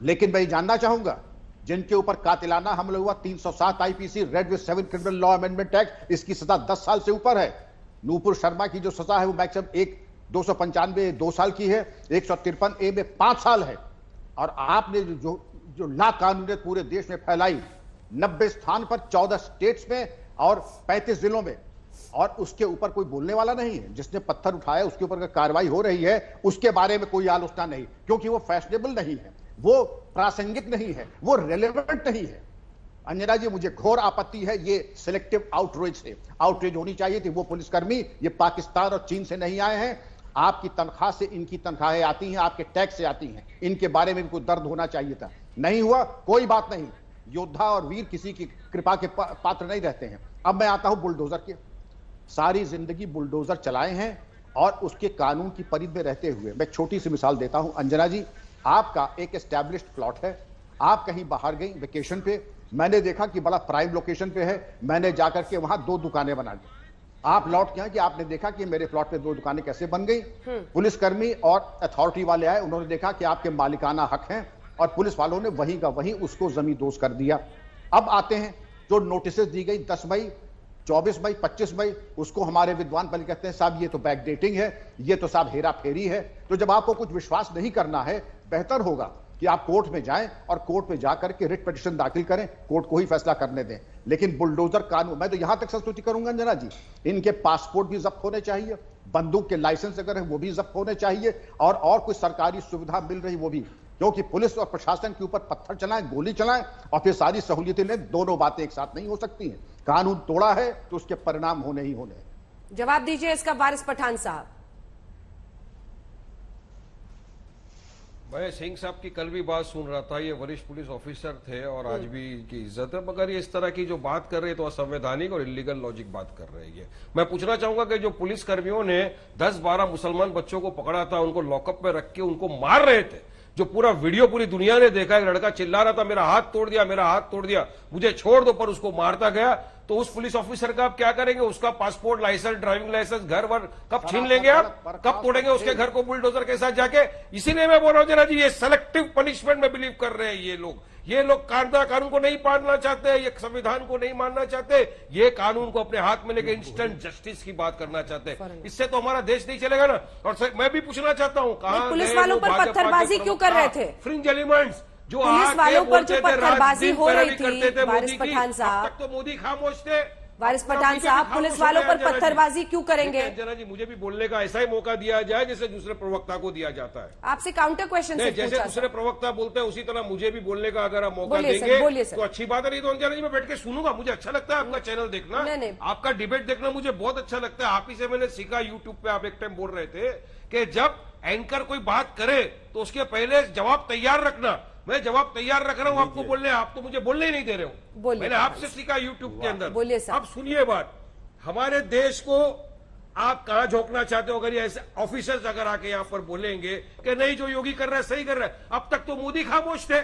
S12: लेकिन मैं जानना चाहूंगा, जिनके ऊपर कातिलाना हमला हुआ, 307 IPC, read with 7 criminal law amendment act, इसकी सजा 10 साल से ऊपर है। नूपुर शर्मा की जो सजा है वो मैक्सिमम 295 2 साल की है, 153 ए में 5 साल है। और आपने जो लाकानूनियत पूरे देश में फैलाई, 90 स्थान पर 14 स्टेट्स में और 35 जिलों में, और उसके ऊपर कोई बोलने वाला नहीं है। जिसने पत्थर उठाया उसके ऊपर कार्रवाई हो रही है, उसके बारे में कोई आलोचना नहीं, क्योंकि वो फैशनेबल नहीं है, वो प्रासंगिक नहीं है, वो रेलेवेंट नहीं है। अंजना जी, मुझे घोर आपत्ति है, ये सिलेक्टिव आउटरीच है। आउटरीच होनी चाहिए थी। वो पुलिसकर्मी ये पाकिस्तान और चीन से नहीं आए हैं। आपकी तनख्वाह से इनकी तनख्वाहें आती हैं, आपके टैक्स से आती हैं। इनके बारे में इनको दर्द होना चाहिए था, नहीं हुआ, कोई बात नहीं। योद्धा और वीर किसी की कृपा के पात्र नहीं रहते हैं। अब मैं आता हूं बुलडोजर के। सारी जिंदगी बुलडोजर चलाए हैं और उसके कानून की परिध में रहते हुए मैं छोटी सी मिसाल देता हूं। अंजना जी, आपका एक एस्टैब्लिश्ड प्लॉट है, आप कहीं बाहर गई वेकेशन पे, मैंने देखा कि बड़ा प्राइम लोकेशन पे है, मैंने जाकर के वहां 2 दुकानें बना दी। आप लौट के आए कि आपने देखा कि मेरे प्लॉट पे 2 दुकानें कैसे बन गई। पुलिसकर्मी और अथॉरिटी वाले आए, उन्होंने देखा कि आपके मालिकाना हक हैं, और पुलिस वालों ने वहीं का वहीं उसको जमींदोज कर दिया। अब आते हैं जो नोटिस दी गई 10 मई, 24 मई, 25 मई, उसको हमारे विद्वान पहले कहते हैं साहब ये तो बैकडेटिंग है, ये तो साहब हेरा फेरी है। तो जब आपको कुछ विश्वास नहीं करना है, बेहतर होगा कि आप कोर्ट में जाएं और कोर्ट में जाकर के रिट पिटीशन दाखिल करें, कोर्ट को ही फैसला करने दें। लेकिन बुलडोजर कानून, मैं तो यहां तक संस्तुति करूंगा अंजना जी, इनके पासपोर्ट भी जब्त होने चाहिए, बंदूक के लाइसेंस अगर है वो भी जब्त होने चाहिए, और कोई सरकारी सुविधा मिल रही वो भी, क्योंकि पुलिस और प्रशासन के ऊपर पत्थर चलाएं, गोली चलाएं और फिर सारी सहूलियतें लें, दोनों बातें एक साथ नहीं हो सकती हैं। कानून तोड़ा है तो उसके परिणाम होने ही होने हैं।
S1: जवाब दीजिए इसका वारिस पठान साहब।
S8: मैं सिंह साहब की कल भी बात सुन रहा था, ये वरिष्ठ पुलिस ऑफिसर थे और आज भी की इज्जत है, मगर ये इस तरह की जो बात कर रहे हैं तो असंवैधानिक और इलीगल लॉजिक बात कर रहे हैं। मैं पूछना चाहूंगा कि जो पुलिस कर्मियों ने 10-12 मुसलमान बच्चों को पकड़ा था, उनको लॉकअप में रख के उनको मार रहे थे, जो पूरा वीडियो पूरी दुनिया ने देखा, एक लड़का चिल्ला रहा था मेरा हाथ तोड़ दिया, मेरा हाथ तोड़ दिया, मुझे छोड़ दो, पर उसको मारता गया, तो उस पुलिस ऑफिसर का आप क्या करेंगे? उसका पासपोर्ट, लाइसेंस, ड्राइविंग लाइसेंस, घर वर कब छीन लेंगे आप? कब तोड़ेंगे उसके घर को बुलडोजर के साथ जाके? इसीलिए मैं बोल रहा हूं जरा जी, ये सेलेक्टिव पनिशमेंट में बिलीव कर रहे हैं ये लोग कानून को नहीं मानना चाहते, ये संविधान को नहीं मानना चाहते, ये कानून को अपने हाथ में लेकर इंस्टेंट जस्टिस की बात करना चाहते हैं। इससे तो हमारा देश नहीं चलेगा ना। और मैं भी पूछना चाहता हूं, कहां
S1: पुलिस वालों पर पत्थरबाजी क्यों कर रहे थे?
S8: फ्रिंज एलिमेंट्स जो
S1: पुलिस वालों पर जो पत्थरबाजी हो रही थी, वारिस पठान साहब,
S8: तक तो मोदी खामोश थे।
S1: वारिस पठान साहब, पुलिस वालों पर पत्थरबाजी क्यों करेंगे?
S8: अंजना जी, मुझे भी बोलने का ऐसा ही मौका दिया जाए जैसे दूसरे प्रवक्ता को दिया जाता है।
S1: आपसे काउंटर क्वेश्चन से
S8: जैसे दूसरे प्रवक्ता बोलते हैं उसी तरह मुझे भी बोलने का अगर आप मौका देंगे तो अच्छी बात है। नहीं तो अंजना जी मैं बैठ के सुनूंगा, मुझे अच्छा लगता है आपका चैनल देखना, आपका डिबेट देखना मुझे बहुत अच्छा लगता है। आप ही से मैंने सीखा, यूट्यूब पे आप एक टाइम बोल रहे थे कि जब एंकर कोई बात करे तो उसके पहले जवाब तैयार रखना। मैं जवाब तैयार रख रहा हूं आपको बोलने, आप तो मुझे बोलने ही नहीं दे रहे हो। मैंने आपसे सीखा यूट्यूब के अंदर। अब सुनिए बात, हमारे देश को आप कहां झोंकना चाहते हो? अगर ये ऐसे ऑफिसर्स अगर आके यहां पर बोलेंगे कि नहीं जो योगी कर रहा है सही कर रहा है, अब तक तो मोदी खामोश थे,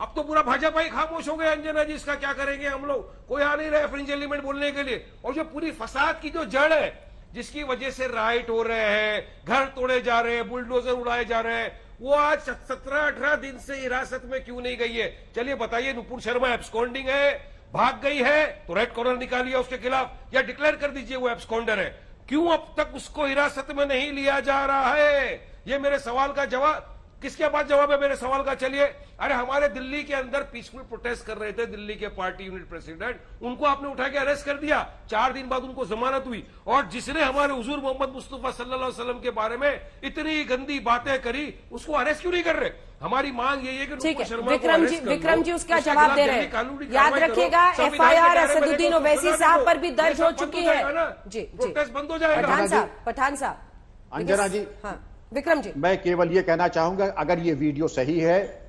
S8: अब तो पूरा भाजपा ही खामोश हो गया। अंजना जी, इसका क्या करेंगे हम लोग? कोई आ नहीं रहे फ्रिंज एलिमेंट बोलने के लिए। और जो पूरी फसाद की जो जड़ है, जिसकी वजह से राइट हो रहे हैं, घर तोड़े जा रहे हैं, बुलडोजर उड़ाए जा रहे हैं, वो आज 17-18 दिन से हिरासत में क्यों नहीं गई है? चलिए बताइए। नुपुर शर्मा एब्सकॉन्डिंग है, भाग गई है, तो रेड कॉर्नर निकालिए उसके खिलाफ या डिक्लेयर कर दीजिए वो एब्सकॉन्डर है। क्यों अब तक उसको हिरासत में नहीं लिया जा रहा है? ये मेरे सवाल का जवाब, किसके पास जवाब है मेरे सवाल का? चलिए, अरे हमारे दिल्ली के अंदर पीसफुल प्रोटेस्ट कर रहे थे दिल्ली के पार्टी यूनिट प्रेसिडेंट, उनको आपने उठा के अरेस्ट कर दिया, 4 दिन बाद उनको जमानत हुई। और जिसने हमारे हुजूर मोहम्मद मुस्तफा सल्लल्लाहु अलैहि वसल्लम के बारे में इतनी गंदी बातें करी, उसको अरेस्ट क्यों नहीं कर रहे? हमारी मांग यही है कि
S1: ठीक है, विक्रम जी उसका जवाब दे रहे हैं। याद रखिएगा, FIR असदुद्दीन ओवैसी साहब पर भी दर्ज हो चुकी है। जी,
S8: प्रोटेस्ट बंद हो जाएगा।
S1: पठान साहब,
S12: अंजना जी,
S1: हाँ विक्रम जी,
S12: मैं केवल ये कहना चाहूंगा, अगर ये वीडियो सही है,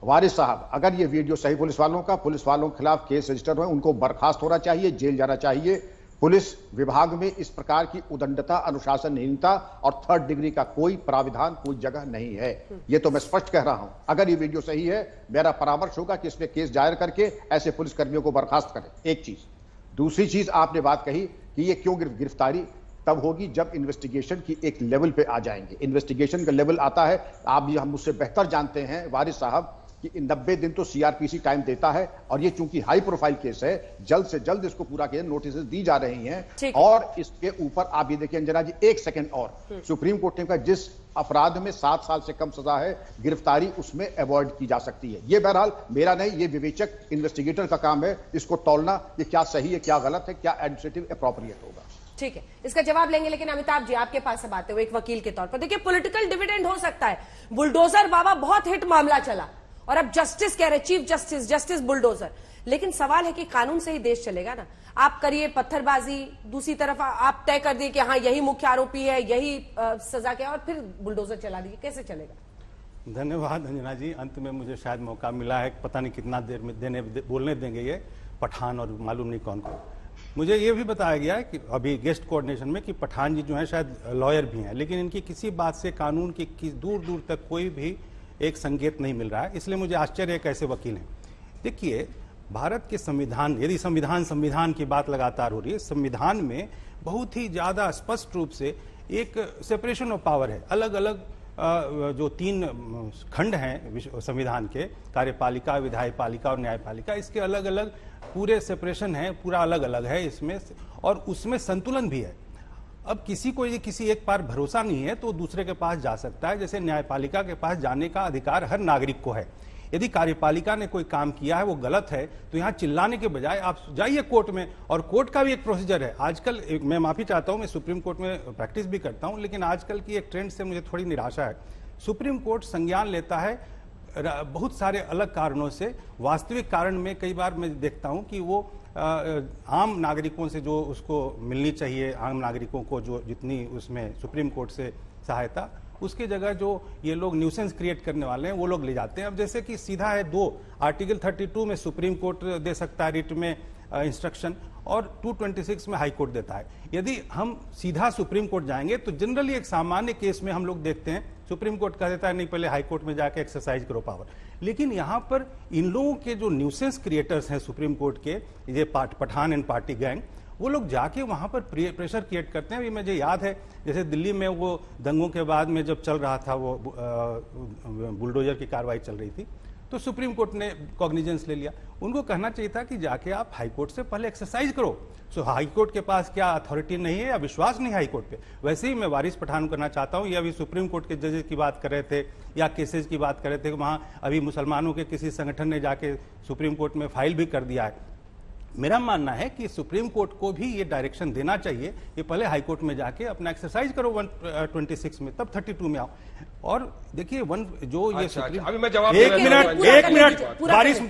S12: वारिस साहब, अगर ये वीडियो सही पुलिस वालों के खिलाफ केस रजिस्टर हुए, उनको बर्खास्त होना चाहिए, जेल जाना चाहिए। पुलिस विभाग में इस प्रकार की उदंडता, अनुशासनहीनता और 3rd डिग्री का कोई प्राविधान, कोई जगह नहीं है। ये तो मैं स्पष्ट कह रहा हूं। अगर ये वीडियो सही है, मेरा परामर्श होगा कि इसमें केस दायर करके ऐसे पुलिसकर्मियों को बर्खास्त करें। एक चीज। दूसरी चीज, आपने बात कही कि ये क्यों गिरफ्तारी तब होगी जब इन्वेस्टिगेशन की एक लेवल पे आ जाएंगे। इन्वेस्टिगेशन का लेवल आता है, आप भी हम मुझसे बेहतर जानते हैं वारिस साहब, कि 90 दिन तो सीआरपीसी टाइम देता है, और ये चूंकि हाई प्रोफाइल केस है, जल्द से जल्द इसको पूरा किया, नोटिस दी जा रही हैं। और इसके ऊपर आप ये देखिए अंजना जी, एक सेकंड और, सुप्रीम कोर्ट ने कहा जिस अपराध में 7 साल से कम सजा है, गिरफ्तारी उसमें अवॉइड की जा सकती है। ये बहरहाल मेरा नहीं, ये विवेचक इन्वेस्टिगेटर का काम है इसको तौलना, ये क्या सही है क्या गलत है, क्या एडमिनिस्ट्रेटिव अप्रोप्रिएट होगा।
S1: ठीक है, इसका जवाब लेंगे, लेकिन अमिताभ जी आपके पास से बात है, वो एक वकील के तौर पर देखिए, पॉलिटिकल डिविडेंड हो सकता है। बुलडोजर बाबा बहुत हिट मामला चला और अब जस्टिस कह रहे, चीफ जस्टिस, जस्टिस बुलडोजर, लेकिन सवाल है कि कानून से ही देश चलेगा ना। आप करिए पत्थरबाजी, दूसरी तरफ आप तय कर दिए कि हाँ यही मुख्य आरोपी है, यही सजा के, और फिर बुलडोजर चला दिए, कैसे चलेगा?
S13: धन्यवाद अंजना जी, अंत में मुझे शायद मौका मिला है, पता नहीं कितना देर में बोलने देंगे ये पठान और मालूम नहीं कौन को। मुझे ये भी बताया गया है कि अभी गेस्ट कोऑर्डिनेशन में कि पठान जी जो है शायद लॉयर भी हैं, लेकिन इनकी किसी बात से कानून की दूर दूर तक कोई भी एक संकेत नहीं मिल रहा है, इसलिए मुझे आश्चर्य है कैसे वकील हैं। देखिए, भारत के संविधान, यदि संविधान की बात लगातार हो रही है, संविधान में बहुत ही ज्यादा स्पष्ट रूप से एक सेपरेशन ऑफ पावर है। अलग अलग जो 3 खंड हैं संविधान के, कार्यपालिका, विधायपालिका और न्यायपालिका, इसके अलग अलग पूरे सेपरेशन है, पूरा अलग अलग है इसमें, और उसमें संतुलन भी है। अब किसी को ये किसी एक पर भरोसा नहीं है तो दूसरे के पास जा सकता है। जैसे न्यायपालिका के पास जाने का अधिकार हर नागरिक को है। यदि कार्यपालिका ने कोई काम किया है वो गलत है तो यहाँ चिल्लाने के बजाय आप जाइए कोर्ट में, और कोर्ट का भी एक प्रोसीजर है। आजकल मैं माफी चाहता हूँ, मैं सुप्रीम कोर्ट में प्रैक्टिस भी करता हूँ, लेकिन आजकल की एक ट्रेंड से मुझे थोड़ी निराशा है। सुप्रीम कोर्ट संज्ञान लेता है बहुत सारे अलग कारणों से, वास्तविक कारण में कई बार मैं देखता हूं कि वो आम नागरिकों से जो उसको मिलनी चाहिए, आम नागरिकों को जो जितनी उसमें सुप्रीम कोर्ट से सहायता, उसकी जगह जो ये लोग न्यूसेंस क्रिएट करने वाले हैं वो लोग ले जाते हैं। अब जैसे कि सीधा है 2 आर्टिकल 32 में सुप्रीम कोर्ट दे सकता है रिट में इंस्ट्रक्शन, और 226 में हाई कोर्ट देता है। यदि हम सीधा सुप्रीम कोर्ट जाएंगे तो जनरली एक सामान्य केस में हम लोग देखते हैं सुप्रीम कोर्ट कह देता है नहीं, पहले हाई कोर्ट में जाके एक्सरसाइज करो पावर। लेकिन यहाँ पर इन लोगों के जो न्यूसेंस क्रिएटर्स हैं सुप्रीम कोर्ट के, ये पठान एंड पार्टी गैंग, वो लोग जाके वहां पर प्रेशर क्रिएट करते हैं। अभी मुझे याद है जैसे दिल्ली में वो दंगों के बाद में जब चल रहा था वो बुलडोजर की कार्रवाई चल रही थी, तो सुप्रीम कोर्ट ने कॉग्निजेंस ले लिया। उनको कहना चाहिए था कि जाके आप हाई कोर्ट से पहले एक्सरसाइज करो। सो हाई कोर्ट के पास क्या अथॉरिटी नहीं है या विश्वास नहीं हाई कोर्ट पे? वैसे ही मैं वारिस पठान करना चाहता हूं, ये अभी सुप्रीम कोर्ट के जजेस की बात कर रहे थे या केसेस की बात कर रहे थे, वहां अभी मुसलमानों के किसी संगठन ने जाके सुप्रीम कोर्ट में फाइल भी कर दिया है। मेरा मानना है कि सुप्रीम कोर्ट को भी ये डायरेक्शन देना चाहिए कि पहले हाई कोर्ट में जाके अपना एक्सरसाइज करो 126 में, तब 32 में आओ। और देखिए जो ये
S8: अभी मैं जवाब
S13: एक मिनट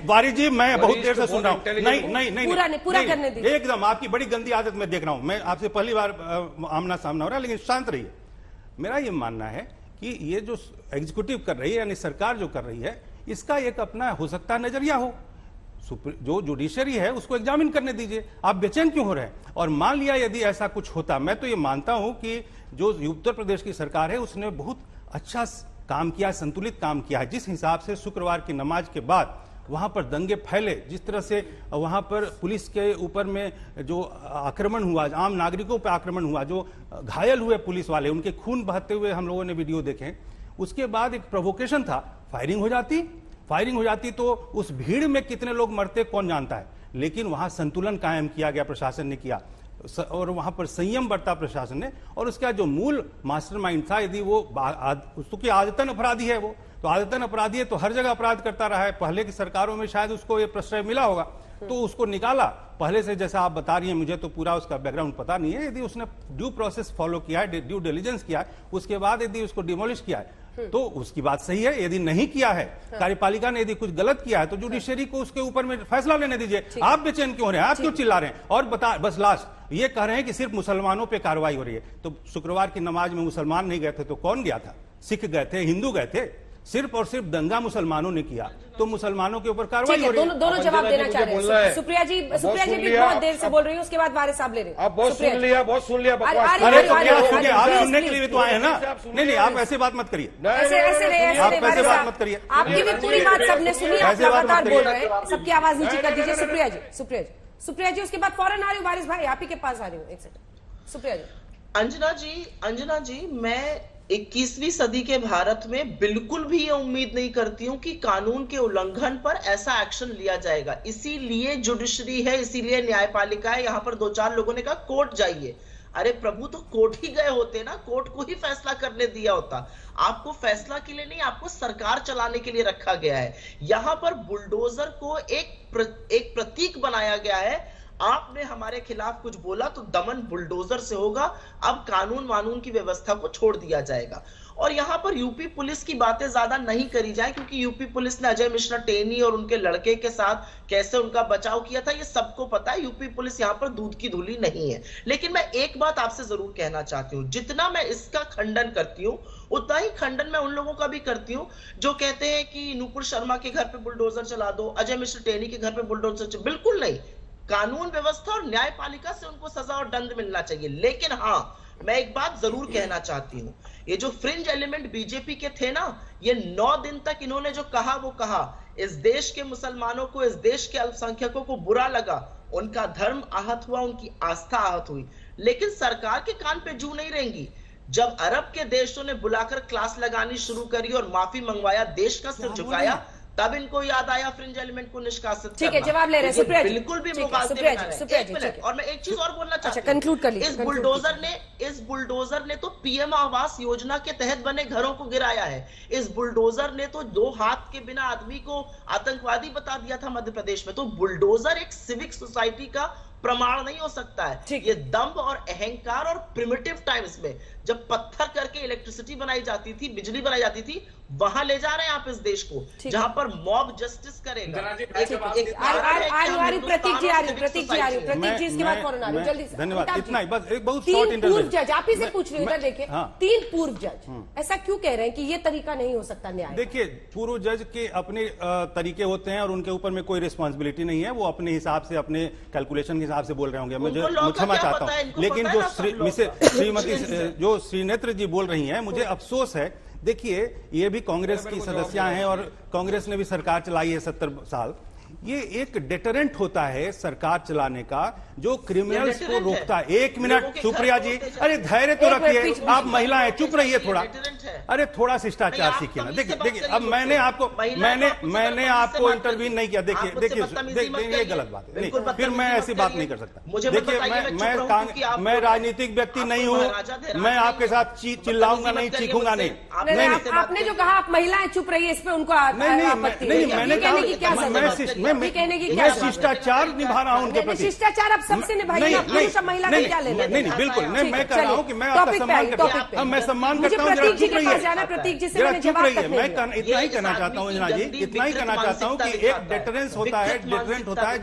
S13: वारिस जी, मैं बहुत देर से सुन रहा हूँ। नहीं, एकदम आपकी बड़ी गंदी आदत मैं देख रहा हूँ। मैं आपसे पहली बार आमना सामना हो रहा है, लेकिन शांत रहिए। मेरा ये मानना है कि ये जो एग्जीक्यूटिव कर रही है, यानी सरकार जो कर रही है, इसका एक अपना हो सकता है नजरिया हो। जो जुडिशरी है उसको एग्जामिन करने दीजिए, आप बेचैन क्यों हो रहे हैं? और मान लिया यदि ऐसा कुछ होता, मैं तो ये मानता हूं कि जो उत्तर प्रदेश की सरकार है उसने बहुत अच्छा काम किया, संतुलित काम किया है। जिस हिसाब से शुक्रवार की नमाज के बाद वहां पर दंगे फैले, जिस तरह से वहां पर पुलिस के ऊपर में जो आक्रमण हुआ, आम नागरिकों पर आक्रमण हुआ, जो घायल हुए पुलिस वाले, उनके खून बहते हुए हम लोगों ने वीडियो देखे। उसके बाद एक प्रोवोकेशन था, फायरिंग हो जाती तो उस भीड़ में कितने लोग मरते कौन जानता है। लेकिन वहां संतुलन कायम किया गया, प्रशासन ने किया, और वहां पर संयम बरता प्रशासन ने। और उसका जो मूल मास्टरमाइंड था, यदि वो उसकी आदतन अपराधी है, वो तो आदतन अपराधी है तो हर जगह अपराध करता रहा है। पहले की सरकारों में शायद उसको ये प्रश्रय मिला होगा तो उसको निकाला पहले से, जैसा आप बता रही हैं, मुझे तो पूरा उसका बैकग्राउंड पता नहीं है। यदि उसने ड्यू प्रोसेस फॉलो किया है, ड्यू डिलीजेंस किया है, उसके बाद यदि उसको डिमोलिश किया है तो उसकी बात सही है। यदि नहीं किया है, कार्यपालिका ने यदि कुछ गलत किया है, तो जुडिशरी को उसके ऊपर में फैसला लेने दीजिए। आप बेचैन क्यों हो रहे हैं? आप क्यों चिल्ला रहे हैं? और बस लास्ट ये कह रहे हैं कि सिर्फ मुसलमानों पे कार्रवाई हो रही है। तो शुक्रवार की नमाज में मुसलमान नहीं गए थे तो कौन गया था? सिख गए थे, हिंदू गए थे। सिर्फ और सिर्फ दंगा मुसलमानों ने किया तो मुसलमानों के ऊपर कार्रवाई हो रही है।
S1: दोनों जवाब देना चाह रहे हैं। सुप्रिया जी भी बहुत देर से बोल रही है, उसके बाद वारिस साहब ले रहे हैं।
S8: आप बहुत सुन लिया
S13: आप सुनने के लिए तो आए हैं ना। नहीं, आप ऐसे बात मत करिए, आप ऐसे बात मत करिए।
S1: आपकी भी पूरी बात सबने सुनी, आप लगातार बोल रहे हैं, सबकी आवाज नीचे कर दीजिए। सुप्रिया जी उसके बाद फौरन आ रही हूँ वारिस भाई, आप ही के पास आ रही हूँ। एक सेकंड सुप्रिया जी।
S11: अंजना जी, मैं 21वीं सदी के भारत में बिल्कुल भी ये उम्मीद नहीं करती हूं कि कानून के उल्लंघन पर ऐसा एक्शन लिया जाएगा। इसीलिए जुडिशरी है, इसीलिए न्यायपालिका है। यहां पर 2-4 लोगों ने कहा कोर्ट जाइए। अरे प्रभु, तो कोर्ट ही गए होते ना, कोर्ट को ही फैसला करने दिया होता। आपको फैसला के लिए नहीं, आपको सरकार चलाने के लिए रखा गया है। यहां पर बुलडोजर को एक प्रतीक बनाया गया है। आपने हमारे खिलाफ कुछ बोला तो दमन बुलडोजर से होगा। अब कानून वानून की व्यवस्था को छोड़ दिया जाएगा। और यहां पर यूपी पुलिस की बातें ज्यादा नहीं करी जाए, क्योंकि यूपी पुलिस ने अजय मिश्रा टेनी और उनके लड़के के साथ कैसे उनका बचाव किया था ये सबको पता है। यूपी पुलिस यहां पर दूध की धूली नहीं है। लेकिन मैं एक बात आपसे जरूर कहना चाहती हूं, जितना मैं इसका खंडन करती हूं उतना ही खंडन मैं उन लोगों का भी करती हूं जो कहते हैं कि नूपुर शर्मा के घर पे बुलडोजर चला दो, अजय मिश्रा टेनी के घर पे बुलडोजर। बिल्कुल नहीं, कानून व्यवस्था और न्यायपालिका से उनको सजा और दंड मिलना चाहिए। लेकिन हां, मैं एक बात जरूर कहना चाहती हूं, ये जो फ्रिंज एलिमेंट बीजेपी के थे ना, ये 9 दिन तक इन्होंने जो कहा वो कहा। इस देश के मुसलमानों को, इस देश के अल्पसंख्यकों को बुरा लगा, उनका धर्म आहत हुआ, उनकी आस्था आहत हुई। लेकिन सरकार के कान पे जू नहीं रहेंगी। जब अरब के देशों ने बुलाकर क्लास लगानी शुरू करी और माफी मंगवाया, देश का सिर झुकाया, तब इनको याद आया फ्रिंज एलिमेंट को निष्कासित करना।
S1: ठीक है, जवाब ले रहे हैं सुप्रिया जी।
S11: बिल्कुल भी मुगालते
S1: सुप्रिया
S11: में
S1: जी,
S11: नहीं। और मैं एक चीज और बोलना चाहती हूं,
S1: कंक्लूड कर लीजिए।
S11: इस बुलडोजर ने तो पीएम आवास योजना के तहत बने घरों को गिराया है। इस बुलडोजर ने तो 2 हाथ के बिना आदमी को आतंकवादी बता दिया था मध्य प्रदेश में। तो बुलडोजर एक सिविक सोसाइटी का प्रमाण नहीं हो सकता है। ये दंभ और अहंकार और प्रिमिटिव टाइम्स में जब पत्थर करके इलेक्ट्रिसिटी बनाई जाती थी, बिजली बनाई जाती थी, वहां ले जा रहे हैं आप इस देश को, जहां पर मॉब जस्टिस करेगा।
S1: प्रतीक जी आ रही, प्रतीक जी इसके बाद फौरन आ रही हूं, जल्दी से।
S13: धन्यवाद। इतना ही बस, एक बहुत शॉर्ट इंटरव्यू।
S1: पूर्व जज, आप ही से पूछ रही हूं, इधर देखिए। 3 पूर्व जज ऐसा क्यों कह रहे हैं कि ये तरीका नहीं हो सकता न्याय?
S13: देखिए, पूर्व जज के अपने तरीके होते हैं और उनके ऊपर में कोई रिस्पॉन्सिबिलिटी नहीं है। वो अपने हिसाब से, अपने कैलकुलेशन के हिसाब से बोल रहे होंगे। मुझे क्षमा चाहता हूं, लेकिन जो श्रीमती जो श्रीनेत्र जी बोल रही हैं, मुझे अफसोस है। देखिए, ये भी कांग्रेस की सदस्या हैं और कांग्रेस ने भी सरकार चलाई है 70 साल। ये एक डेटरेंट होता है सरकार चलाने का, जो क्रिमिनल्स को रोकता है। 1 मिनट सुप्रिया जी, अरे धैर्य तो रखिए, आप महिलाएं चुप रहिए थोड़ा। अरे थोड़ा शिष्टाचार सीखिए ना। देखिए अब मैंने आपको इंटरव्यू नहीं किया। देखिए ये गलत बात है। नहीं, फिर मैं ऐसी बात नहीं कर सकता। देखिए, मैं राजनीतिक व्यक्ति नहीं हूं। मैं आपके साथ चिल्लाऊंगा नहीं, चीखूंगा नहीं।
S1: आपने जो कहा आप महिलाएं चुप रही है, इस पे उनको
S13: नहीं, मैंने कहा मैं शिष्टाचार निभा रहा हूं उनके प्रति।
S1: शिष्टाचार आप सबसे निभाइए, पुरुष महिला का क्या लेना?
S13: नहीं, बिल्कुल नहीं। मैं कह रहा हूं कि मैं आपका सम्मान करता हूं। मैं सम्मान करता हूं।
S1: प्रतीक जी के पास जाना, प्रतीक जी से मैंने जवाब तक नहीं दिया।
S13: मैं इतना ही कहना चाहता हूं अंजना जी, इतना ही कहना चाहता हूं कि एक डेटरेंस होता है, डेटरेंट होता है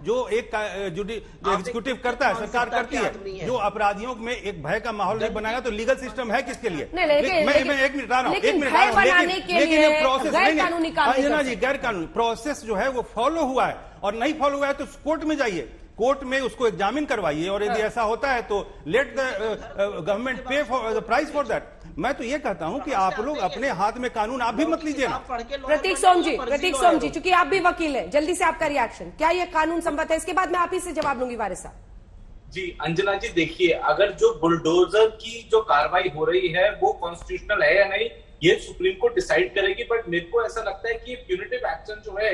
S13: जो एक एग्जीक्यूटिव करता है, सरकार करती है। जो अपराधियों में एक भय का माहौल नहीं बनाएगा तो लीगल सिस्टम है किसके लिए? मैं 1 मिनट आ रहा हूं, 1 मिनट आ रहा हूं। लेकिन प्रोसेस नहीं, अंजना जी, गैर कानूनी प्रोसेस जो है वो फॉलो हुआ है, और नहीं फॉलो हुआ है तो कोर्ट में जाइए, कोर्ट में उसको एग्जामिन करवाइए, और यदि ऐसा होता है तो लेट द गवर्नमेंट पे for the price for that. मैं तो ये कहता हूं कि आप लोग अपने हाथ में कानून आप भी मत लीजिए ना।
S1: प्रतीक सोम जी, चूंकि आप भी वकील हैं, जल्दी से आपका रिएक्शन, क्या ये कानून सम्मत है? इसके बाद मैं आप ही से जवाब लूंगी वारिस साहब।
S14: जी अंजना जी, देखिए, अगर जो बुलडोजर की जो कार्रवाई हो रही है वो कॉन्स्टिट्यूशनल है या नहीं, ये सुप्रीम कोर्ट डिसाइड करेगी। बट मेरे को ऐसा लगता है कि प्यूनिटिव एक्शन जो है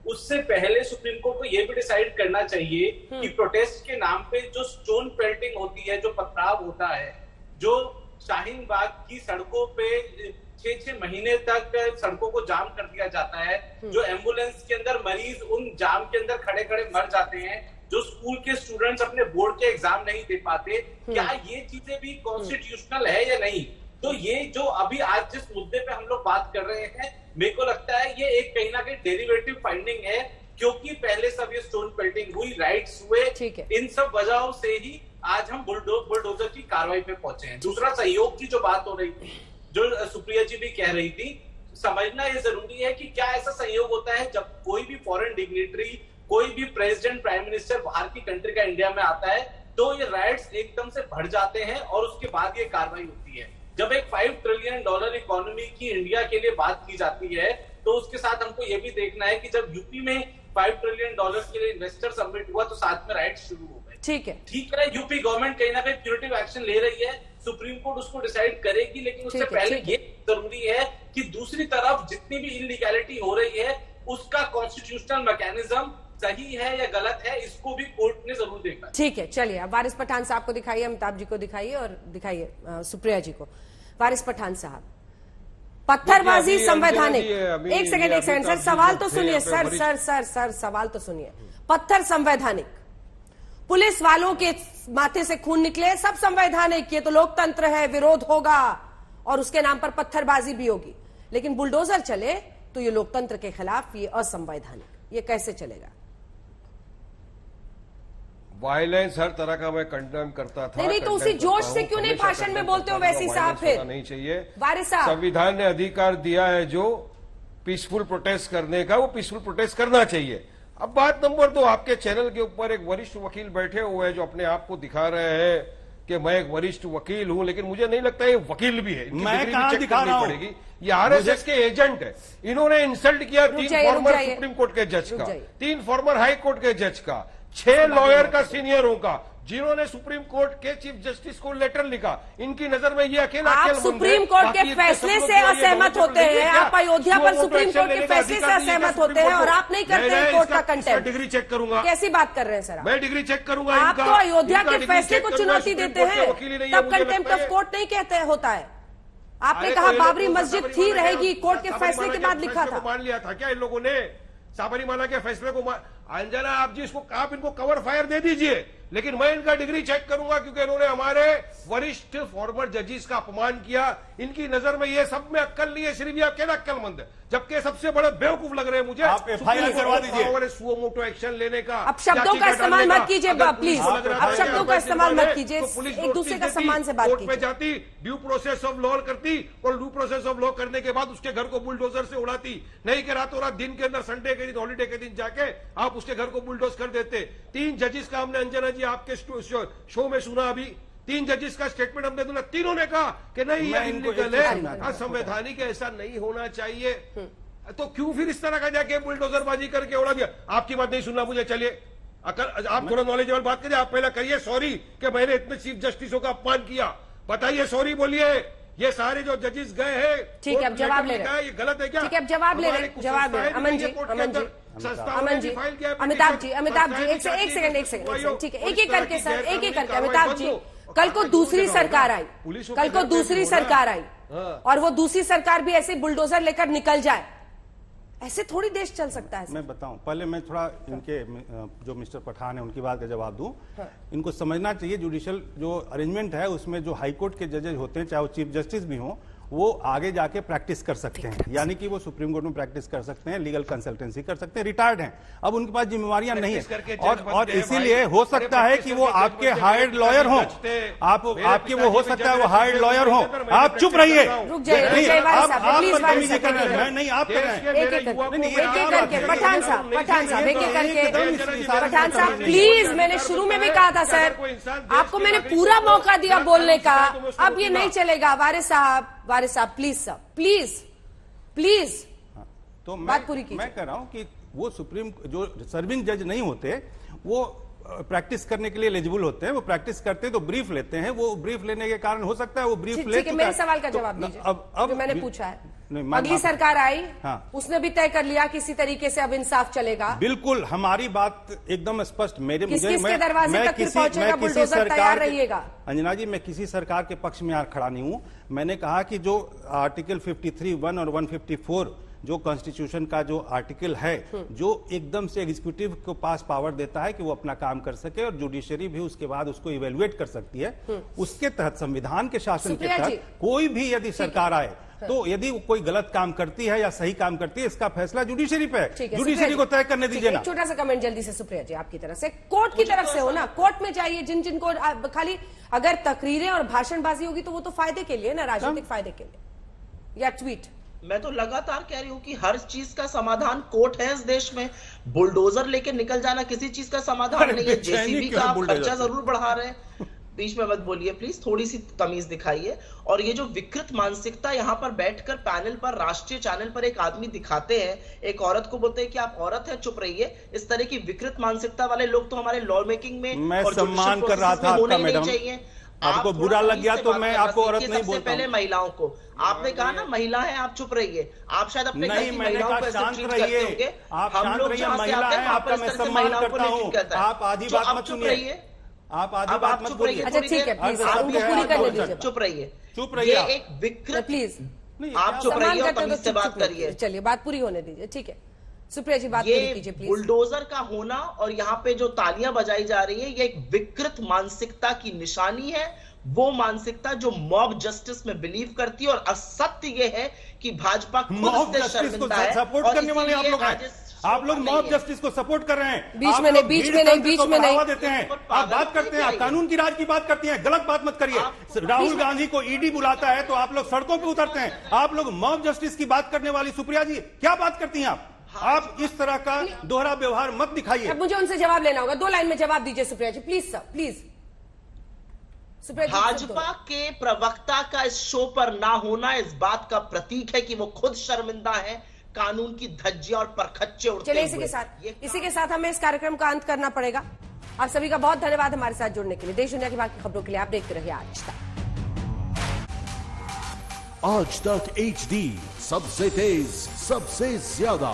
S14: उससे पहले सुप्रीम कोर्ट को यह भी डिसाइड करना चाहिए कि प्रोटेस्ट के नाम पे जो स्टोन पेल्टिंग होती है, जो पथराव होता है, जो शाहीन बाग की सड़कों पे 6-6 महीने तक सड़कों को जाम कर दिया जाता है, जो एम्बुलेंस के अंदर मरीज उन जाम के अंदर खड़े खड़े मर जाते हैं, जो स्कूल के स्टूडेंट्स अपने बोर्ड के एग्जाम नहीं दे पाते, क्या ये चीजें भी कॉन्स्टिट्यूशनल है या नहीं? तो ये जो अभी आज जिस मुद्दे पे हम लोग बात कर रहे हैं, मेरे को लगता है ये एक कहीं ना कहीं डेरिवेटिव फाइंडिंग है, क्योंकि पहले सब ये स्टोन पेल्टिंग हुई, राइट्स हुए, इन सब वजहों से ही आज हम बुलडोजर की कार्रवाई पे पहुंचे हैं। दूसरा, सहयोग की जो बात हो रही थी, जो सुप्रिया जी भी कह रही थी, समझना ये जरूरी है कि क्या ऐसा सहयोग होता है जब कोई भी फॉरेन डिग्निटरी, कोई भी प्रेसिडेंट, प्राइम मिनिस्टर बाहर की कंट्री का इंडिया में आता है तो ये राइट्स एकदम से बढ़ जाते हैं और उसके बाद ये कार्रवाई होती है। जब एक $5 ट्रिलियन इकोनॉमी की इंडिया के लिए बात की जाती है तो उसके साथ हमको ये भी देखना है कि जब यूपी में $5 ट्रिलियन के लिए इन्वेस्टर सबमिट हुआ तो साथ में राइट्स शुरू हो गए।
S1: ठीक है,
S14: यूपी गवर्नमेंट कहीं ना कहीं प्यूनिटिव एक्शन ले रही है, सुप्रीम कोर्ट उसको डिसाइड करेगी, लेकिन उससे पहले ये जरूरी है कि दूसरी तरफ जितनी भी इलीगैलिटी हो रही है उसका कॉन्स्टिट्यूशनल मैकेनिज्म सही है या गलत है, इसको भी कोर्ट ने जरूर देखना।
S1: ठीक है, चलिए अब वारिस पठान साहब को दिखाइए, अमिताभ जी को दिखाइए और दिखाइए सुप्रिया जी को। वारिस पठान साहब, पत्थरबाजी संवैधानिक, एक सेकंड सर, सवाल तो सुनिए सर, सवाल तो सुनिए। पत्थर संवैधानिक, पुलिस वालों के माथे से खून निकले, सब संवैधानिक, ये तो लोकतंत्र है, विरोध होगा और उसके नाम पर पत्थरबाजी भी होगी, लेकिन बुलडोजर चले तो ये लोकतंत्र के खिलाफ, ये असंवैधानिक, ये कैसे चलेगा?
S8: वायलेंस हर तरह का मैं कंडेम करता था।
S1: नहीं तो उसी जोश से क्यों नहीं भाषण में बोलते हो वैसी साहब? फिर
S8: नहीं चाहिए।
S1: वारिस साहब,
S8: संविधान ने अधिकार दिया है जो पीसफुल प्रोटेस्ट करने का, वो पीसफुल प्रोटेस्ट करना चाहिए। अब बात नंबर 2, आपके चैनल के ऊपर एक वरिष्ठ वकील बैठे हुए हैं जो अपने आप को दिखा रहे हैं कि मैं एक वरिष्ठ वकील हूं, लेकिन मुझे नहीं लगता ये वकील भी है।
S13: मैं कहां दिखा रहा हूं?
S8: ये आरएसएस के एजेंट है। इन्होंने इंसल्ट किया 3 फॉर्मर सुप्रीम कोर्ट के जज का, 3 फॉर्मर हाई कोर्ट के जज का, 6 लॉयर का, सीनियरों का, जिन्होंने सुप्रीम कोर्ट के चीफ जस्टिस को लेटर लिखा। इनकी नजर में ये अकेला
S1: आप सुप्रीम कोर्ट के फैसले से असहमत होते हैं, आप अयोध्या पर सुप्रीम कोर्ट के फैसले से असहमत होते हैं और आप नहीं करते हैं कोर्ट का कंटेम्प्ट।
S8: डिग्री चेक करूंगा।
S1: कैसी बात कर रहे हैं सर?
S8: मैं डिग्री चेक करूंगा।
S1: आप तो अयोध्या के फैसले को चुनौती देते हैं, तब कंटेम्प्ट ऑफ कोर्ट नहीं कहते होता है। आपने कहा बाबरी मस्जिद थी, रहेगी, कोर्ट के फैसले के बाद लिखा था।
S8: मान लिया था क्या इन लोगों ने? साबरीमाला के फैसले को अंजना आप जी इसको आप इनको कवर फायर दे दीजिए, लेकिन मैं इनका डिग्री चेक करूंगा क्योंकि इन्होंने हमारे वरिष्ठ फॉर्मर जजेस का अपमान किया। इनकी नजर में ये सब में अक्कल नहीं है, सिर्फ ये अकेला अक्लमंद है, जबकि सबसे बड़े बेवकूफ लग रहे हैं मुझे।
S13: आप एफआईआर करवा दीजिए,
S8: सुओ मोटो एक्शन लेने का।
S1: अब शब्दों का इस्तेमाल मत कीजिए प्लीज, अब शब्दों का इस्तेमाल मत कीजिए, एक दूसरे का सम्मान से बात कीजिए।
S8: कोर्ट में जाती, ड्यू प्रोसेस ऑफ लॉ करती और ड्यू प्रोसेस ऑफ लॉ करने के बाद उसके घर को बुलडोजर से उड़ाती, नहीं कि रातों रात दिन के अंदर संडे के दिन, हॉलीडे के दिन जाके आप उसके घर को बुलडोज कर देते। 3 जजेस का हमने अंजना जी आपके शो में सुना, अभी 3 जजेस का स्टेटमेंट हमने सुना, तीनों ने कहा कि नहीं ये इलीगल है, असंवैधानिक, ऐसा नहीं होना चाहिए। तो क्यों फिर इस तरह का जाके बुलडोजरबाजी करके उड़ा दिया? आपकी बात नहीं सुनना मुझे, चलिए आप थोड़ा नॉलेजेबल बात करिए। आप पहले कहिए सॉरी कि मैंने इतने चीफ जस्टिसों का अपमान किया, बताइए, सॉरी बोलिए। ये सारे जो जजेस गए हैं,
S1: ठीक है, अब जवाब ले रहे हैं,
S8: ये गलत है क्या?
S1: ठीक है, अब जवाब ले रहे हैं, जवाब दे। अमन जी, अमिताभ जी, एक सेकंड, ठीक है, एक एक करके सर, एक एक करके। अमिताभ जी, कल को दूसरी सरकार आई, और वो दूसरी सरकार भी ऐसे बुलडोजर लेकर निकल जाए, ऐसे थोड़ी देश चल सकता है।
S13: मैं बताऊं, पहले मैं थोड़ा इनके जो मिस्टर पठान है उनकी बात का जवाब दूं। इनको समझना चाहिए जुडिशियल जो अरेंजमेंट है उसमें जो हाईकोर्ट के जजेस होते हैं, चाहे वो चीफ जस्टिस भी हों, वो आगे जाके प्रैक्टिस कर सकते हैं, यानी कि वो सुप्रीम कोर्ट में प्रैक्टिस कर सकते हैं, लीगल कंसल्टेंसी कर सकते हैं, रिटायर्ड हैं, अब उनके पास जिम्मेवारियां नहीं है, और इसीलिए हो सकता है कि वो आपके हायर्ड लॉयर हों, आपके वो हो सकता है वो हायर्ड लॉयर हों। आप चुप रहिए, मैं नहीं, आप कर रहे हैं।
S1: पठान साहब, एक एक करके। पठान साहब प्लीज, मैंने शुरू में भी कहा था सर, आपको मैंने पूरा मौका दिया बोलने का, अब ये नहीं चलेगा। वारिस साहब प्लीज सर, प्लीज
S13: तो
S1: बात पूरी कीजिए।
S13: मैं कह रहा हूं कि वो सुप्रीम जो सर्विंग जज नहीं होते, वो प्रैक्टिस करने के लिए एलिजिबल होते हैं, वो प्रैक्टिस करते हैं तो ब्रीफ लेते हैं, वो ब्रीफ लेने के कारण हो सकता है वो ब्रीफ ले चुका है।
S1: मेरे सवाल का जवाब दीजिए, अब मैंने पूछा है। अगली सरकार आई, उसने भी तय कर लिया किसी तरीके से अब इंसाफ चलेगा।
S13: बिल्कुल, हमारी बात एकदम स्पष्ट,
S1: किसके दरवाजे तक पहुंचेगा बुलडोजर, तैयार रहिएगा।
S13: अंजना जी, मैं किसी सरकार के पक्ष में खड़ा नहीं हूं। मैंने कहा कि जो आर्टिकल 53(1) और 154 जो कॉन्स्टिट्यूशन का जो आर्टिकल है, जो एकदम से एग्जीक्यूटिव को पास पावर देता है कि वो अपना काम कर सके और जुडिशरी भी उसके बाद उसको इवेलुएट कर सकती है, उसके तहत संविधान के शासन के तहत कोई भी यदि सरकार आए तो यदि कोई गलत काम करती है या सही काम करती है, इसका फैसला जुडिशरी पे है, जुडिशरी को तय करने दीजिए ना।
S1: छोटा सा कमेंट जल्दी से सुप्रिया जी आपकी तरफ से, कोर्ट की तरफ से हो ना, कोर्ट में जाइए, जिनको खाली अगर तकरीरें और भाषणबाजी होगी तो वो तो फायदे के लिए ना, राजनीतिक फायदे के लिए, या ट्वीट।
S11: मैं तो लगातार कह रही हूँ कि हर चीज का समाधान कोर्ट है इस देश में। बुलडोजर लेके निकल जाना किसी चीज का समाधान नहीं है। जेसीबी का आप खर्चा जरूर बढ़ा रहे हैं, बीच में मत बोलिए प्लीज, थोड़ी सी तमीज दिखाइए। और ये जो विकृत मानसिकता यहाँ पर बैठकर पैनल पर, राष्ट्रीय चैनल पर एक आदमी दिखाते हैं, एक औरत को बोलते हैं कि आप औरत हैं, चुप रहिए, इस तरह की विकृत मानसिकता वाले लोग तो हमारे लॉ मेकिंग में
S13: मैं सम्मान कर रहा था आपका मैडम,
S11: चाहिए।
S13: आपको बुरा लग गया तो मैं आपको औरत नहीं बोलता
S11: पहले महिलाओं को आपने कहा ना महिला है, आप चुप रहिए। आप शायद अपने घर की महिलाओं को ऐसे ट्रीट करते होंगे।
S13: आप
S11: हम
S13: शांत
S11: लोग
S13: रहिए,
S11: जहां से
S13: महिला
S11: आते
S13: है,
S11: हैं
S13: आपका मैं सम्मान करता हूँ। आप आधी बात मत सुनिए, आप आधी बात मत बोलिए।
S1: अच्छा ठीक है, प्लीज उनको पूरी करने दीजिए।
S11: चुप रहिए,
S13: चुप रहिए।
S11: ये एक विकृत,
S1: प्लीज
S11: आप चुप रहिए और तमीज से बात करिए।
S1: चलिए बात पूरी होने दीजिए, ठीक है। सुप्रिया जी बात पूरी कीजिए प्लीज।
S11: बुलडोजर का होना और यहाँ पे जो तालियां बजाई जा रही है, ये एक विकृत मानसिकता की निशानी है। वो मानसिकता जो मॉब जस्टिस में बिलीव करती है, और असत्य ये है कि भाजपा
S13: मॉब जस्टिस को सपोर्ट करने वाले आप लोग हैं। आप लोग मॉब जस्टिस को सपोर्ट कर रहे हैं।
S1: बीच में नहीं
S13: देते हैं। आप बात करते हैं, आप कानून की राज की बात करते हैं। गलत बात मत करिए। राहुल गांधी को ईडी बुलाता है तो आप लोग सड़कों पर उतरते हैं। आप लोग मॉब जस्टिस की बात करने वाली सुप्रिया जी क्या बात करती हैं आप इस तरह का दोहरा व्यवहार मत दिखाइए।
S1: अब मुझे उनसे जवाब लेना होगा, 2 लाइन में जवाब दीजिए सुप्रिया जी, प्लीज सर, प्लीज।
S11: भाजपा के प्रवक्ता का इस शो पर ना होना इस बात का प्रतीक है कि वो खुद शर्मिंदा है। कानून की धज्जियां और परखच्चे उड़ते
S1: चलिए इसी के साथ हमें इस कार्यक्रम का अंत करना पड़ेगा। आप सभी का बहुत धन्यवाद हमारे साथ जुड़ने के लिए। देश दुनिया की बाकी खबरों के लिए आप देखते रहिए आज तक
S15: HD, सबसे तेज सबसे ज्यादा।